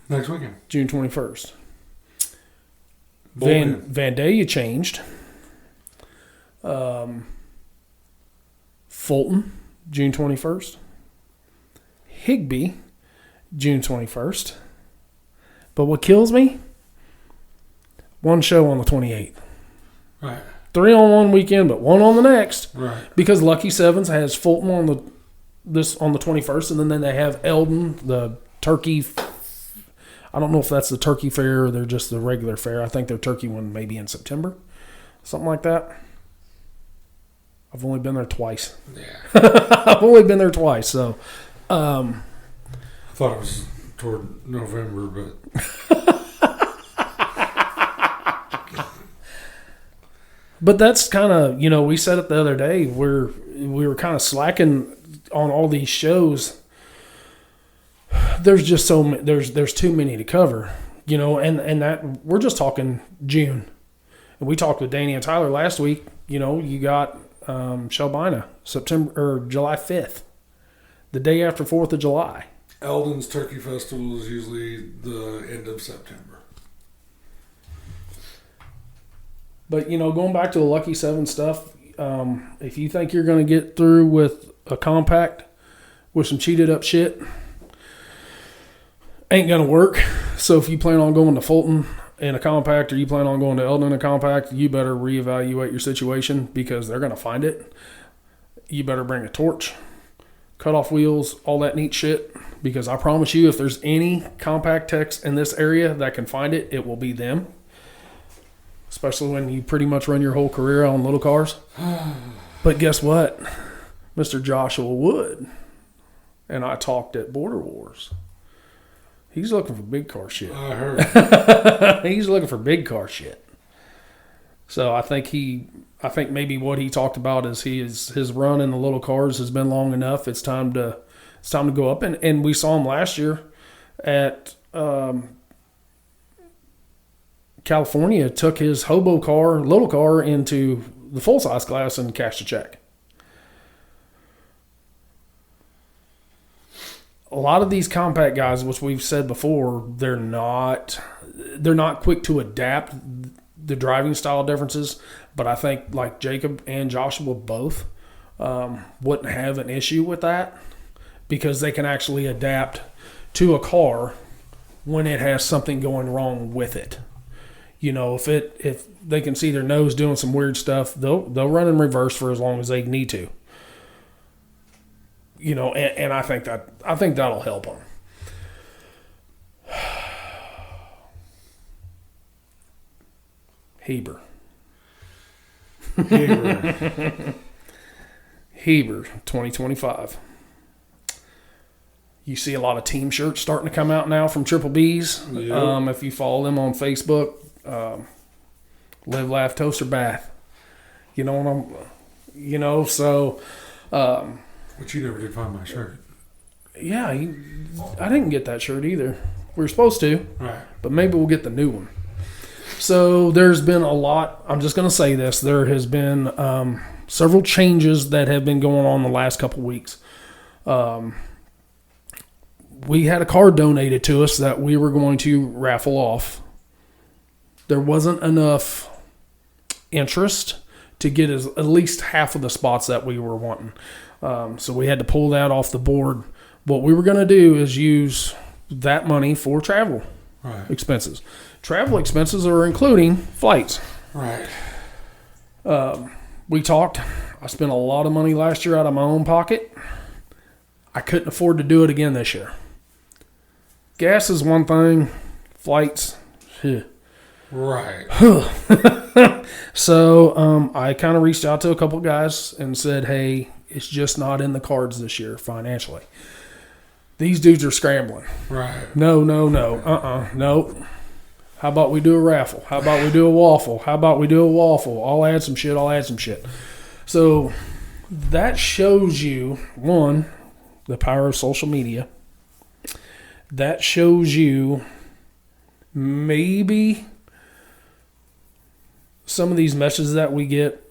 S2: Next weekend.
S3: June 21st.
S2: Bullpen.
S3: Vandalia changed. Fulton, June 21st. Higbee, June 21st. But what kills me? One show on the 28th.
S2: Right.
S3: 3 on one weekend, but 1 on the next.
S2: Right.
S3: Because Lucky Sevens has Fulton on the 21st, and then they have Eldon, the turkey. I don't know if that's the turkey fair or they're just the regular fair. I think their turkey one may be in September, something like that. I've only been there twice.
S2: Yeah.
S3: I've only been there twice, so.
S2: I thought it was toward November, but
S3: But that's kind of, we said it the other day, we were kind of slacking on all these shows. There's just there's too many to cover, and that we're just talking June. And we talked with Danny and Tyler last week. You got Shelbina July 5th, the day after 4th of July.
S2: Eldon's Turkey Festival is usually the end of September.
S3: But, going back to the Lucky 7 stuff, if you think you're going to get through with a compact with some cheated up shit, ain't going to work. So if you plan on going to Fulton in a compact or you plan on going to Eldon in a compact, you better reevaluate your situation because they're going to find it. you better bring a torch, cut off wheels, all that neat shit. Because I promise you, if there's any compact techs in this area that can find it, it will be them. Especially when you pretty much run your whole career on little cars. But guess what? Mr. Joshua Wood and I talked at Border Wars. He's looking for big car shit.
S2: I heard.
S3: He's looking for big car shit. So I think maybe what he talked about is his run in the little cars has been long enough. It's time to go up. And we saw him last year at California, took his hobo car, little car, into the full size class and cashed a check. A lot of these compact guys, which we've said before, they're not quick to adapt the driving style differences. But I think like Jacob and Joshua both wouldn't have an issue with that because they can actually adapt to a car when it has something going wrong with it. You know, if they can see their nose doing some weird stuff, they'll run in reverse for as long as they need to. You know, and I think that'll help them. Heber, 2025. You see a lot of team shirts starting to come out now from Triple B's.
S2: Yep.
S3: If you follow them on Facebook, Live, Laugh, Toaster, Bath. You know what so.
S2: But you never did find my shirt.
S3: Yeah, I didn't get that shirt either. We were supposed to,
S2: Right.
S3: but maybe we'll get the new one. So there's been a lot. I'm just going to say this. There has been several changes that have been going on the last couple weeks. We had a car donated to us that we were going to raffle off. There wasn't enough interest to get at least half of the spots that we were wanting. So we had to pull that off the board. What we were going to do is use that money for travel expenses. Travel expenses are including flights.
S2: Right.
S3: We talked. I spent a lot of money last year out of my own pocket. I couldn't afford to do it again this year. Gas is one thing. Flights,
S2: Right.
S3: So I kind of reached out to a couple guys and said, hey, it's just not in the cards this year financially. These dudes are scrambling.
S2: Right.
S3: No. No. How about we do a raffle? How about we do a waffle? How about we do a waffle? I'll add some shit. So that shows you, one, the power of social media. That shows you maybe some of these messages that we get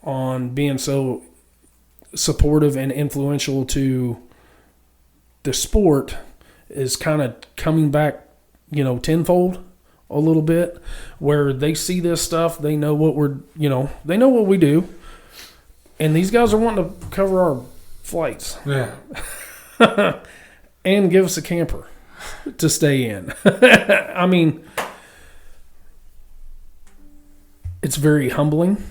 S3: on being so supportive and influential to the sport is kind of coming back, tenfold a little bit, where they see this stuff, they know what they know what we do, and these guys are wanting to cover our flights.
S2: Yeah.
S3: And give us a camper to stay in. I mean, it's very humbling.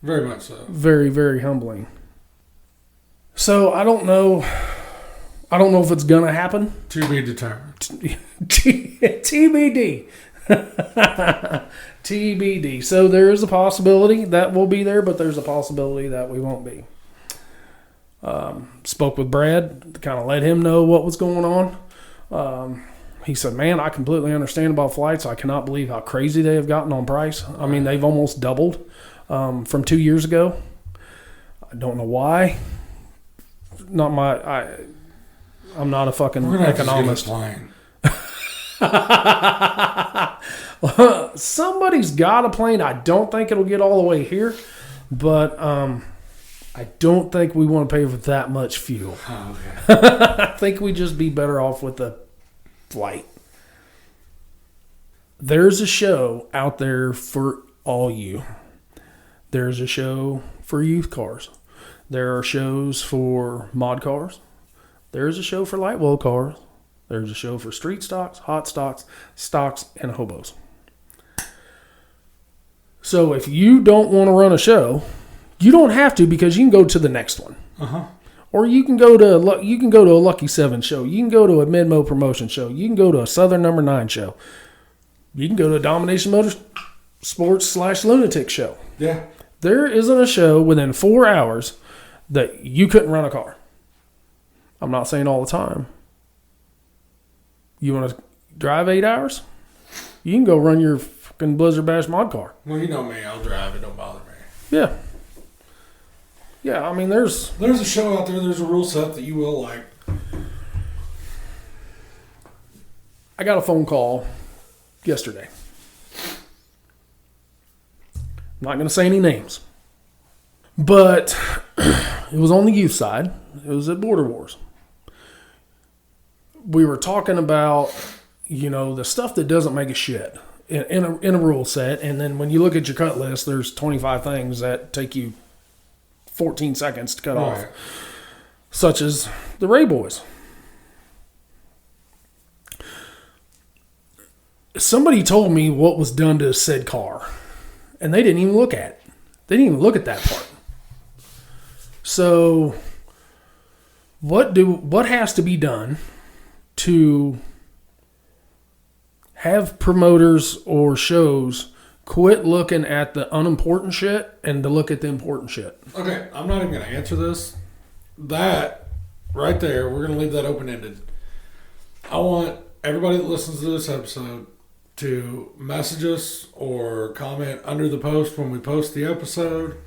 S2: Very much so.
S3: Very, very humbling. So I don't know if it's going to happen.
S2: To be determined.
S3: TBD. TBD. So there is a possibility that we'll be there, but there's a possibility that we won't be. Spoke with Brad to kind of let him know what was going on. He said, man, I completely understand about flights. I cannot believe how crazy they have gotten on price. I mean, they've almost doubled from 2 years ago. I don't know why. I'm not a fucking economist. Somebody's got a plane. I don't think it'll get all the way here, but I don't think we want to pay for that much fuel.
S2: Oh, okay.
S3: I think we'd just be better off with the flight. There's a show out there for all you. There's a show for youth cars. There are shows for mod cars. There's a show for light wheel cars. There's a show for street stocks, hot stocks, and hobos. So if you don't want to run a show You don't have to, because you can go to the next one. Or you can go to a Lucky 7 show. You can go to a Midmo Promotion show. You can go to a Southern Number 9 show. You can go to a Domination Motorsports / Lunatic show.
S2: Yeah.
S3: There isn't a show within 4 hours that you couldn't run a car. I'm not saying all the time. You want to drive 8 hours? You can go run your fucking Blizzard Bash mod car.
S2: Well, you know me. I'll drive. It don't bother me.
S3: Yeah. Yeah, I mean, there's
S2: a show out there. There's a rule set that you will like.
S3: I got a phone call yesterday. I'm not going to say any names. But it was on the youth side. It was at Border Wars. We were talking about, the stuff that doesn't make a shit in a rule set. And then when you look at your cut list, there's 25 things that take you 14 seconds to cut off. Such as the Ray Boys. Somebody told me what was done to said car, and they didn't even look at it. They didn't even look at that part. So, what has to be done to have promoters or shows quit looking at the unimportant shit and to look at the important shit?
S2: Okay, I'm not even going to answer this. That right there, we're going to leave that open-ended. I want everybody that listens to this episode to message us or comment under the post when we post the episode,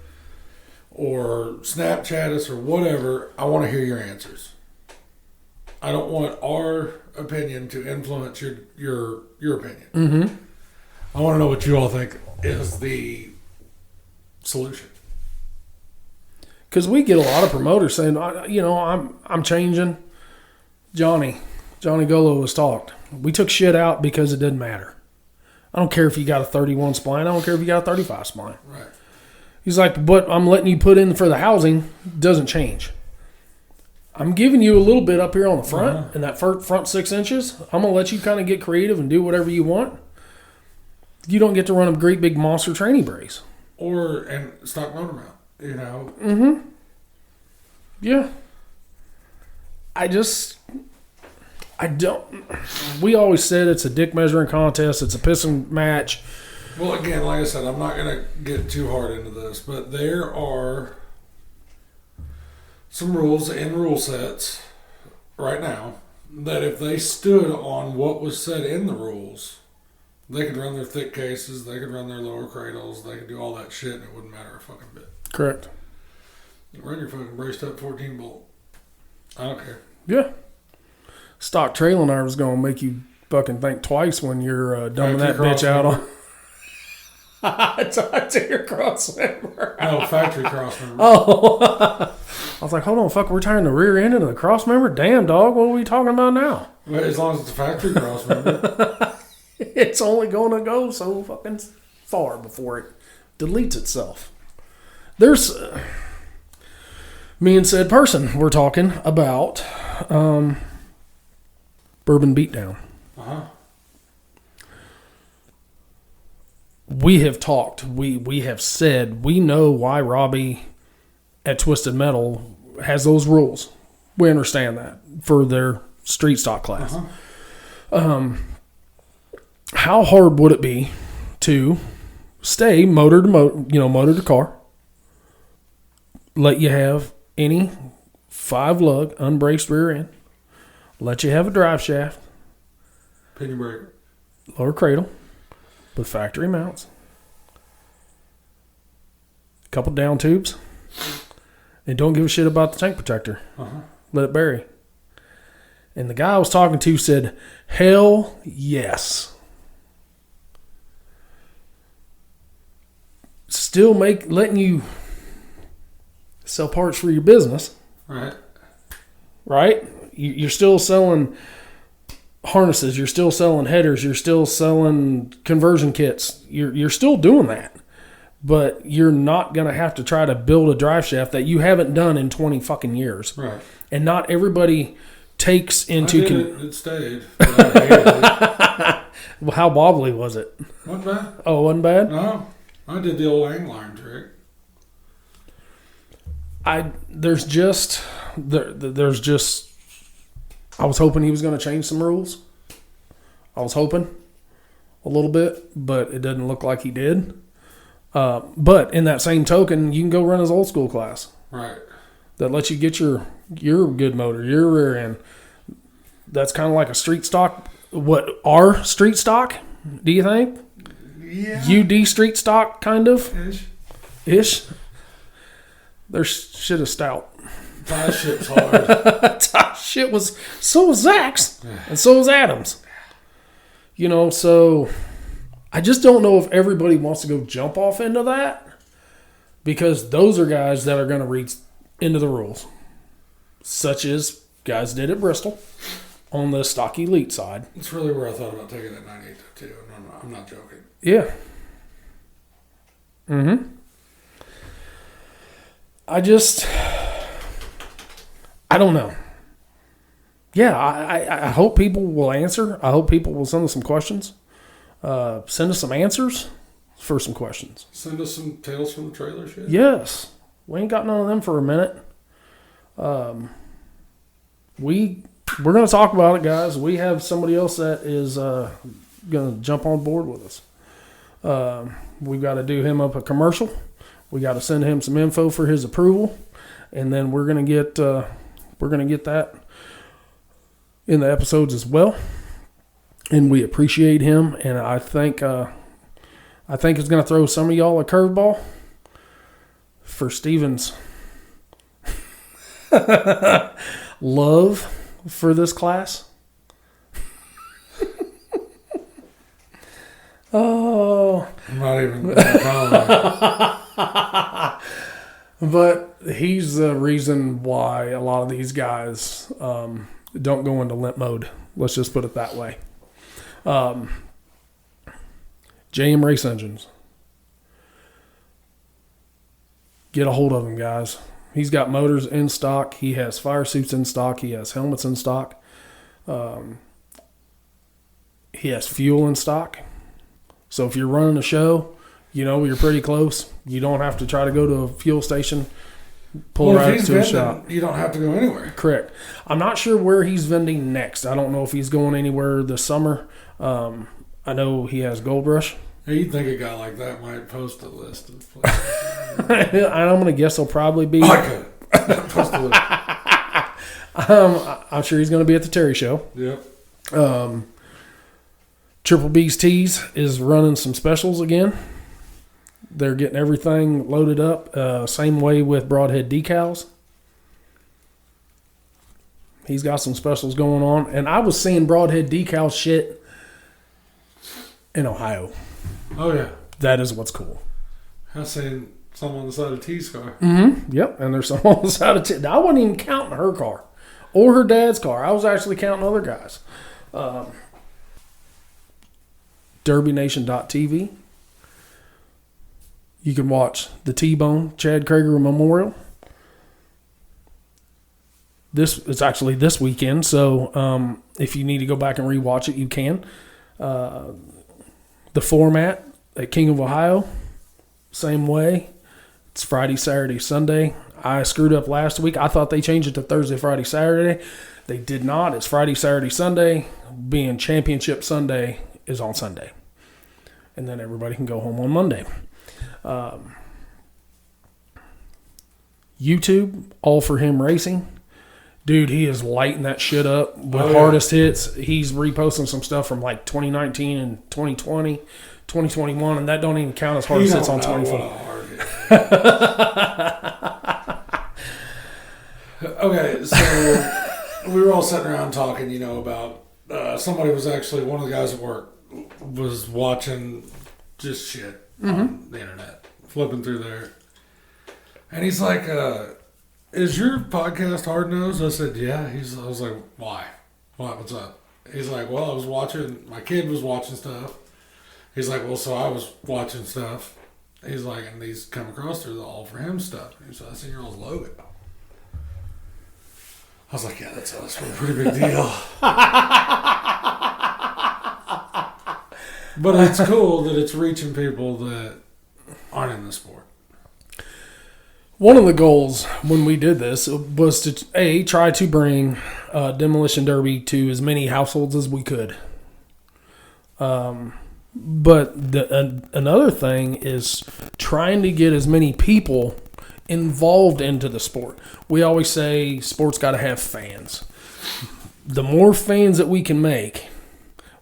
S2: or Snapchat us or whatever. I want to hear your answers. I don't want our opinion to influence your opinion.
S3: Mm-hmm.
S2: I want to know what you all think is the solution.
S3: Because we get a lot of promoters saying, I'm changing. Johnny Golo was talked. We took shit out because it didn't matter. I don't care if you got a 31 spline. I don't care if you got a 35 spline.
S2: Right.
S3: He's like, what I'm letting you put in for the housing doesn't change. I'm giving you a little bit up here on the front, and that front 6 inches, I'm going to let you kind of get creative and do whatever you want. You don't get to run a great big monster tranny brace.
S2: And stock motor mount,
S3: Mm-hmm. Yeah. We always said it's a dick measuring contest. It's a pissing match.
S2: Well, again, like I said, I'm not going to get too hard into this, but there are some rules in rule sets right now that if they stood on what was said in the rules, they could run their thick cases, they could run their lower cradles, they could do all that shit, and it wouldn't matter a fucking bit.
S3: Correct.
S2: Run your fucking braced up 14 bolt. I don't care.
S3: Yeah. Stock trailing iron is going to make you fucking think twice when you're dumbing that bitch out on. To your cross member.
S2: No, factory cross member.
S3: Oh. I was like, hold on, fuck, we're tying the rear end into the cross member? Damn, dog, what are we talking about now?
S2: Well, as long as it's a factory cross member.
S3: It's only going to go so fucking far before it deletes itself. There's... me and said person, we're talking about Bourbon Beatdown.
S2: Uh-huh.
S3: We have talked, we have said, we know why Robbie at Twisted Metal has those rules. We understand that for their street stock class.
S2: Uh-huh.
S3: How hard would it be to stay motor to car, let you have any 5-lug unbraced rear end, let you have a drive shaft,
S2: Pinion breaker,
S3: lower cradle with factory mounts, a couple down tubes, and don't give a shit about the tank protector.
S2: Uh-huh.
S3: Let it bury. And the guy I was talking to said, hell yes. Still letting you sell parts for your business. Right? You're still selling harnesses. You're still selling headers. You're still selling conversion kits. You're still doing that. But you're not going to have to try to build a drive shaft that you haven't done in 20 fucking years.
S2: Right.
S3: And not everybody takes into...
S2: It stayed. But I hated it.
S3: Well, how wobbly was it?
S2: Wasn't bad.
S3: Oh, it wasn't bad?
S2: No. I did the old angle iron trick.
S3: there's just I was hoping he was going to change some rules. I was hoping a little bit, but it doesn't look like he did. But in that same token, you can go run his old school class.
S2: Right.
S3: That lets you get your good motor, your rear end. That's kind of like a street stock. What, our street stock, do you think?
S2: Yeah.
S3: UD street stock, kind of?
S2: Ish.
S3: Their shit is stout.
S2: Tie ship's hard.
S3: Shit was, so was Zach's, and so was Adam's. You know, so I just don't know if everybody wants to go jump off into that, because those are guys that are going to read into the rules, such as guys did at Bristol on the stock elite side.
S2: It's really where I thought about taking that 98 too. I'm not joking.
S3: Yeah. I don't know. Yeah, I hope people will answer. I hope people will send us some questions. Send us some answers for some questions.
S2: Send us some tales from the trailer shit.
S3: Yes. We ain't got none of them for a minute. We're going to talk about it, guys. We have somebody else that is going to jump on board with us. We've got to do him up a commercial. We got to send him some info for his approval, and then we're going to get that in the episodes as well. And we appreciate him, and I think it's going to throw some of y'all a curveball for Steven's love for this class. Oh,
S2: I'm not even going to comment.
S3: But he's the reason why a lot of these guys don't go into limp mode. Let's just put it that way. JM Race Engines. Get a hold of him, guys. He's got motors in stock. He has fire suits in stock. He has helmets in stock. He has fuel in stock. So if you're running a show, you know you're pretty close. You don't have to try to go to a fuel station. Pull right up to a shop.
S2: You don't have to go anywhere.
S3: Correct. I'm not sure where he's vending next. I don't know if he's going anywhere this summer. I know he has Gold Rush.
S2: Hey, you'd think a guy like that might post a list of places.
S3: I'm going to guess he'll probably be.
S2: I could. Post a list.
S3: I'm sure he's going to be at the Terry Show.
S2: Yep.
S3: Triple B's Tees is running some specials again. They're getting everything loaded up. Same way with Broadhead Decals. He's got some specials going on. And I was seeing Broadhead Decal shit in Ohio.
S2: Oh, yeah.
S3: That is what's cool.
S2: I've seen some on the side of T's car.
S3: Mm-hmm. Yep. And there's some on the side of T. I wasn't even counting her car or her dad's car. I was actually counting other guys. DerbyNation.tv. You can watch the T-Bone Chad Krager Memorial. It's actually this weekend, so if you need to go back and rewatch it, you can. The format at King of Ohio, same way. It's Friday, Saturday, Sunday. I screwed up last week. I thought they changed it to Thursday, Friday, Saturday. They did not. It's Friday, Saturday, Sunday. Being Championship Sunday is on Sunday. And then everybody can go home on Monday. YouTube, All For Him Racing. Dude, he is lighting that shit up with hardest hits. He's reposting some stuff from like 2019 and 2020, 2021, and that don't even count as hardest hits on 24.
S2: Okay, so we were all sitting around talking, about somebody was actually, one of the guys at work was watching just shit on the internet, flipping through there. And he's like, is your podcast Hard Nose? I said, yeah. I was like, why? What's up? He's like, well, I was watching, my kid was watching stuff. He's like, well, so I was watching stuff. He's like, and these come across through the All For Him stuff. So I seen your old logo. I was like, yeah, that's us. We're a pretty big deal. But it's cool that it's reaching people that aren't in the sport.
S3: One of the goals when we did this was to try to bring Demolition Derby to as many households as we could. But another thing is trying to get as many people involved into the sport. We always say sports got to have fans. The more fans that we can make,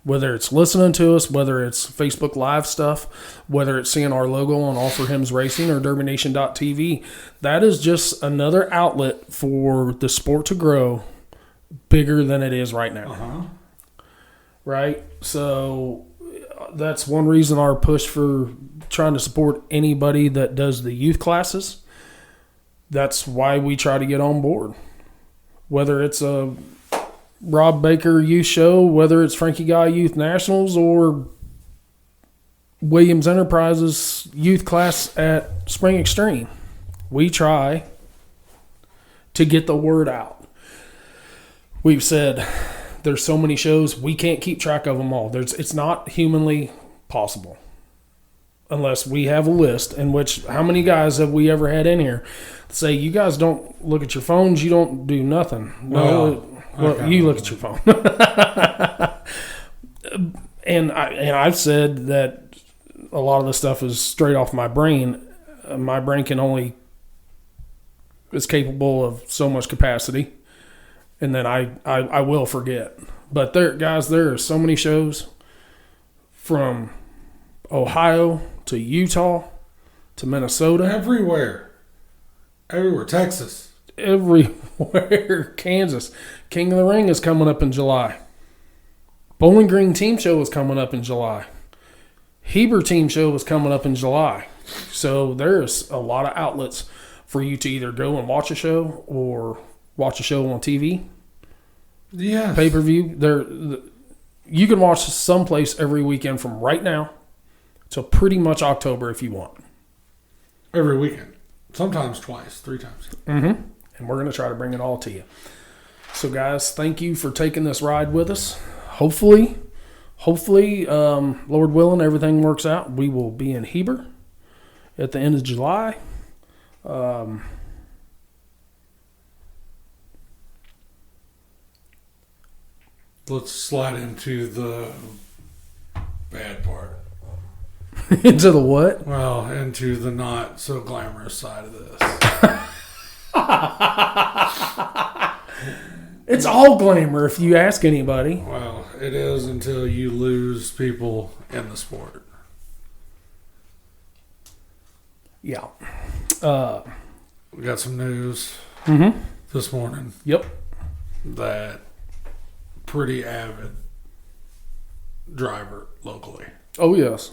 S3: whether it's listening to us, whether it's Facebook Live stuff, whether it's seeing our logo on All for Hims Racing or DerbyNation.tv, that is just another outlet for the sport to grow bigger than it is right now. Right? So that's one reason our push for trying to support anybody that does the youth classes. That's why we try to get on board. Whether it's a Rob Baker Youth Show, whether it's Frankie Guy Youth Nationals, or Williams Enterprises Youth Class at Spring Extreme, we try to get the word out. We've said there's so many shows, we can't keep track of them all. It's not humanly possible unless we have a list in which, how many guys have we ever had in here say, you guys don't look at your phones, you don't do nothing. No. Well, you look at your phone. and I've said that a lot of the stuff is straight off my brain. My brain is capable of so much capacity, and then I will forget. But there are so many shows from Ohio to Utah to Minnesota.
S2: Everywhere, Texas.
S3: Everywhere. Kansas. King of the Ring is coming up in July. Bowling Green Team Show is coming up in July. Heber Team Show is coming up in July. So there's a lot of outlets for you to either go and watch a show or watch a show on TV.
S2: Yeah.
S3: Pay-per-view. You can watch someplace every weekend from right now to pretty much October if you want.
S2: Every weekend. Sometimes twice, 3 times.
S3: Mm-hmm. And we're going to try to bring it all to you. So, guys, thank you for taking this ride with us. Hopefully, Lord willing, everything works out. We will be in Heber at the end of July.
S2: Let's slide into the bad part.
S3: Into the what?
S2: Well, into the not so glamorous side of this.
S3: It's all glamour if you ask anybody.
S2: Well, it is until you lose people in the sport.
S3: Yeah.
S2: We got some news this morning.
S3: Yep.
S2: That pretty avid driver locally
S3: Oh, yes.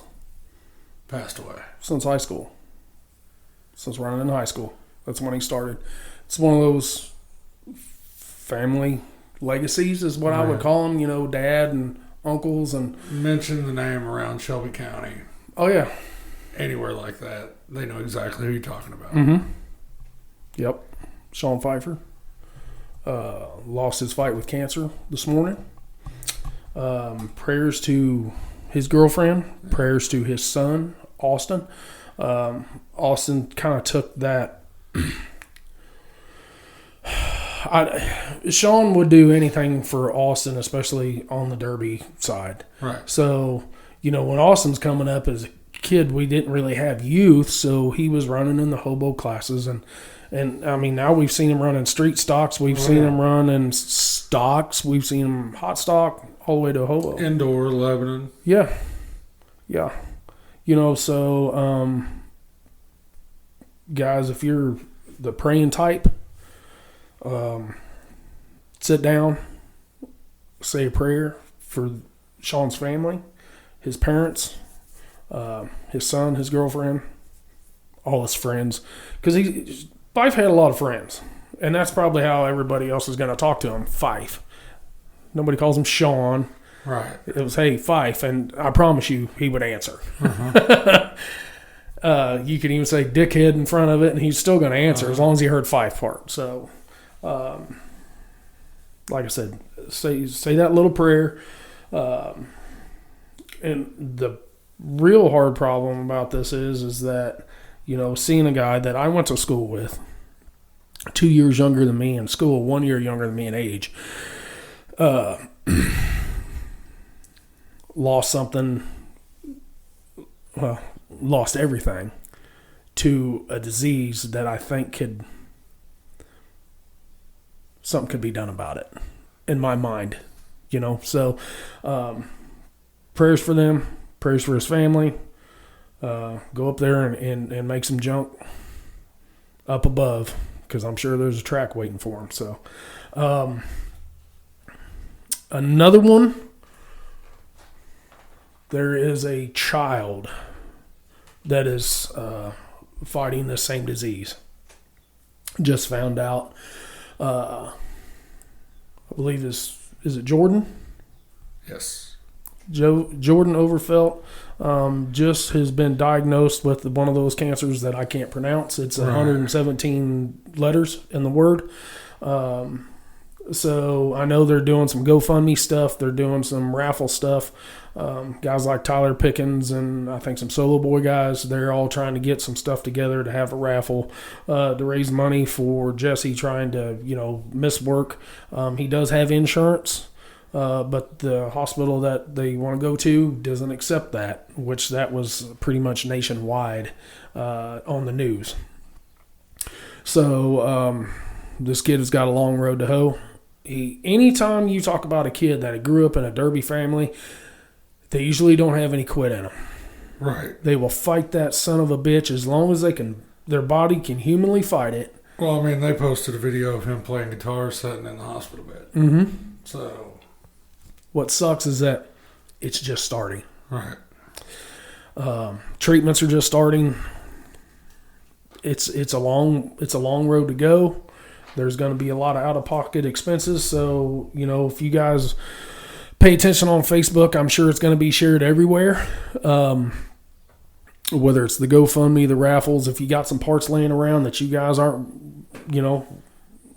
S2: passed away.
S3: Since high school. Since running in high school. That's when he started. It's one of those family legacies is what I would call them. You know, dad and uncles and...
S2: Mention the name around Shelby County.
S3: Oh, yeah.
S2: Anywhere like that, they know exactly who you're talking about.
S3: Mm-hmm. Yep. Sean Pfeiffer lost his fight with cancer this morning. Prayers to his girlfriend. Prayers to his son, Austin. Austin kind of took that... Sean would do anything for Austin, especially on the Derby side.
S2: Right.
S3: So, you know, when Austin's coming up as a kid, we didn't really have youth, so he was running in the hobo classes. And I mean, now we've seen him running street stocks. We've seen him run in stocks. We've seen him hot stock all the way to hobo.
S2: Indoor, Lebanon.
S3: Yeah. Yeah. You know, so, guys, if you're the praying type, sit down, say a prayer for Sean's family, his parents, his son, his girlfriend, all his friends. Because Fife had a lot of friends. And that's probably how everybody else is going to talk to him, Fife. Nobody calls him Sean.
S2: Right.
S3: It was, hey, Fife. And I promise you, he would answer. You can even say dickhead in front of it, and he's still going to answer as long as he heard Fife part. So... like I said, say that little prayer. And the real hard problem about this is that, You know, seeing a guy that I went to school with, 2 years younger than me in school, 1 year younger than me in age, lost something, well, lost everything to a disease that I think something could be done about it, in my mind, you know. So prayers for them, prayers for his family. Go up there and make some junk up above, because I'm sure there's a track waiting for him. So another one, there is a child that is fighting the same disease. Just found out. I believe is it Jordan?
S2: Yes.
S3: Jordan Overfelt just has been diagnosed with one of those cancers that I can't pronounce. It's 117 letters in the word. So I know they're doing some GoFundMe stuff. They're doing some raffle stuff. Guys like Tyler Pickens and I think some Solo Boy guys, they're all trying to get some stuff together to have a raffle to raise money for Jesse trying to, miss work. He does have insurance. But the hospital that they want to go to doesn't accept that, which that was pretty much nationwide on the news. So this kid has got a long road to hoe. Anytime you talk about a kid that grew up in a Derby family, they usually don't have any quit in them.
S2: Right.
S3: They will fight that son of a bitch as long as their body can humanly fight it.
S2: Well, I mean, they posted a video of him playing guitar sitting in the hospital bed.
S3: Mm-hmm.
S2: So
S3: what sucks is that it's just starting.
S2: Right.
S3: Treatments are just starting. It's a long road to go. There's going to be a lot of out-of-pocket expenses. So, if you guys pay attention on Facebook, I'm sure it's going to be shared everywhere. Whether it's the GoFundMe, the raffles, if you got some parts laying around that you guys aren't,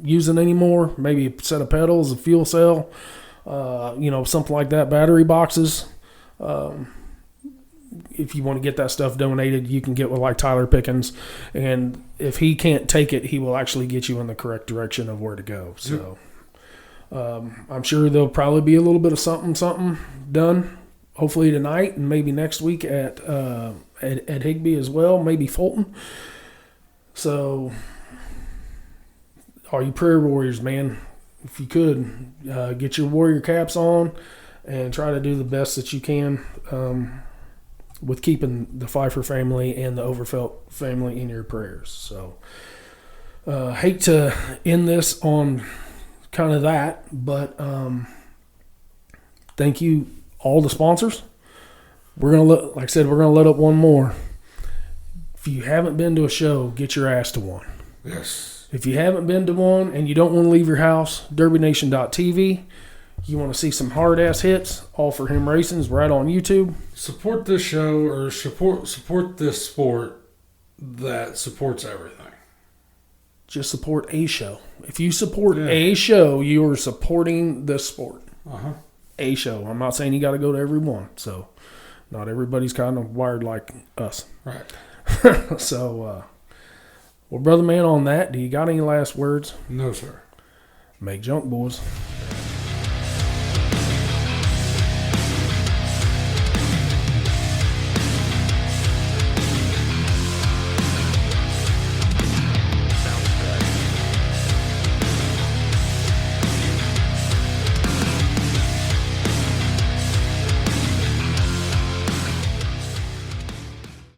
S3: using anymore, maybe a set of pedals, a fuel cell, something like that, battery boxes. If you want to get that stuff donated, you can get with like Tyler Pickens. And if he can't take it, he will actually get you in the correct direction of where to go. So I'm sure there'll probably be a little bit of something done, hopefully tonight and maybe next week at Higbee as well, maybe Fulton. So all you prayer warriors, man, if you could, get your warrior caps on and try to do the best that you can with keeping the Pfeiffer family and the Overfelt family in your prayers. So hate to end this on kind of that, but thank you all the sponsors. We're going to let up one more. If you haven't been to a show, get your ass to one.
S2: Yes.
S3: If you haven't been to one and you don't want to leave your house, DerbyNation.tv. You want to see some hard-ass hits, All For Him Racing's right on YouTube.
S2: Support this show or support this sport that supports everything.
S3: Just support a show. If you support a show, you are supporting the sport.
S2: Uh-huh.
S3: A show. I'm not saying you got to go to every one. So not everybody's kind of wired like us.
S2: Right.
S3: So, well, brother man, on that, do you got any last words?
S2: No, sir.
S3: Make junk, boys.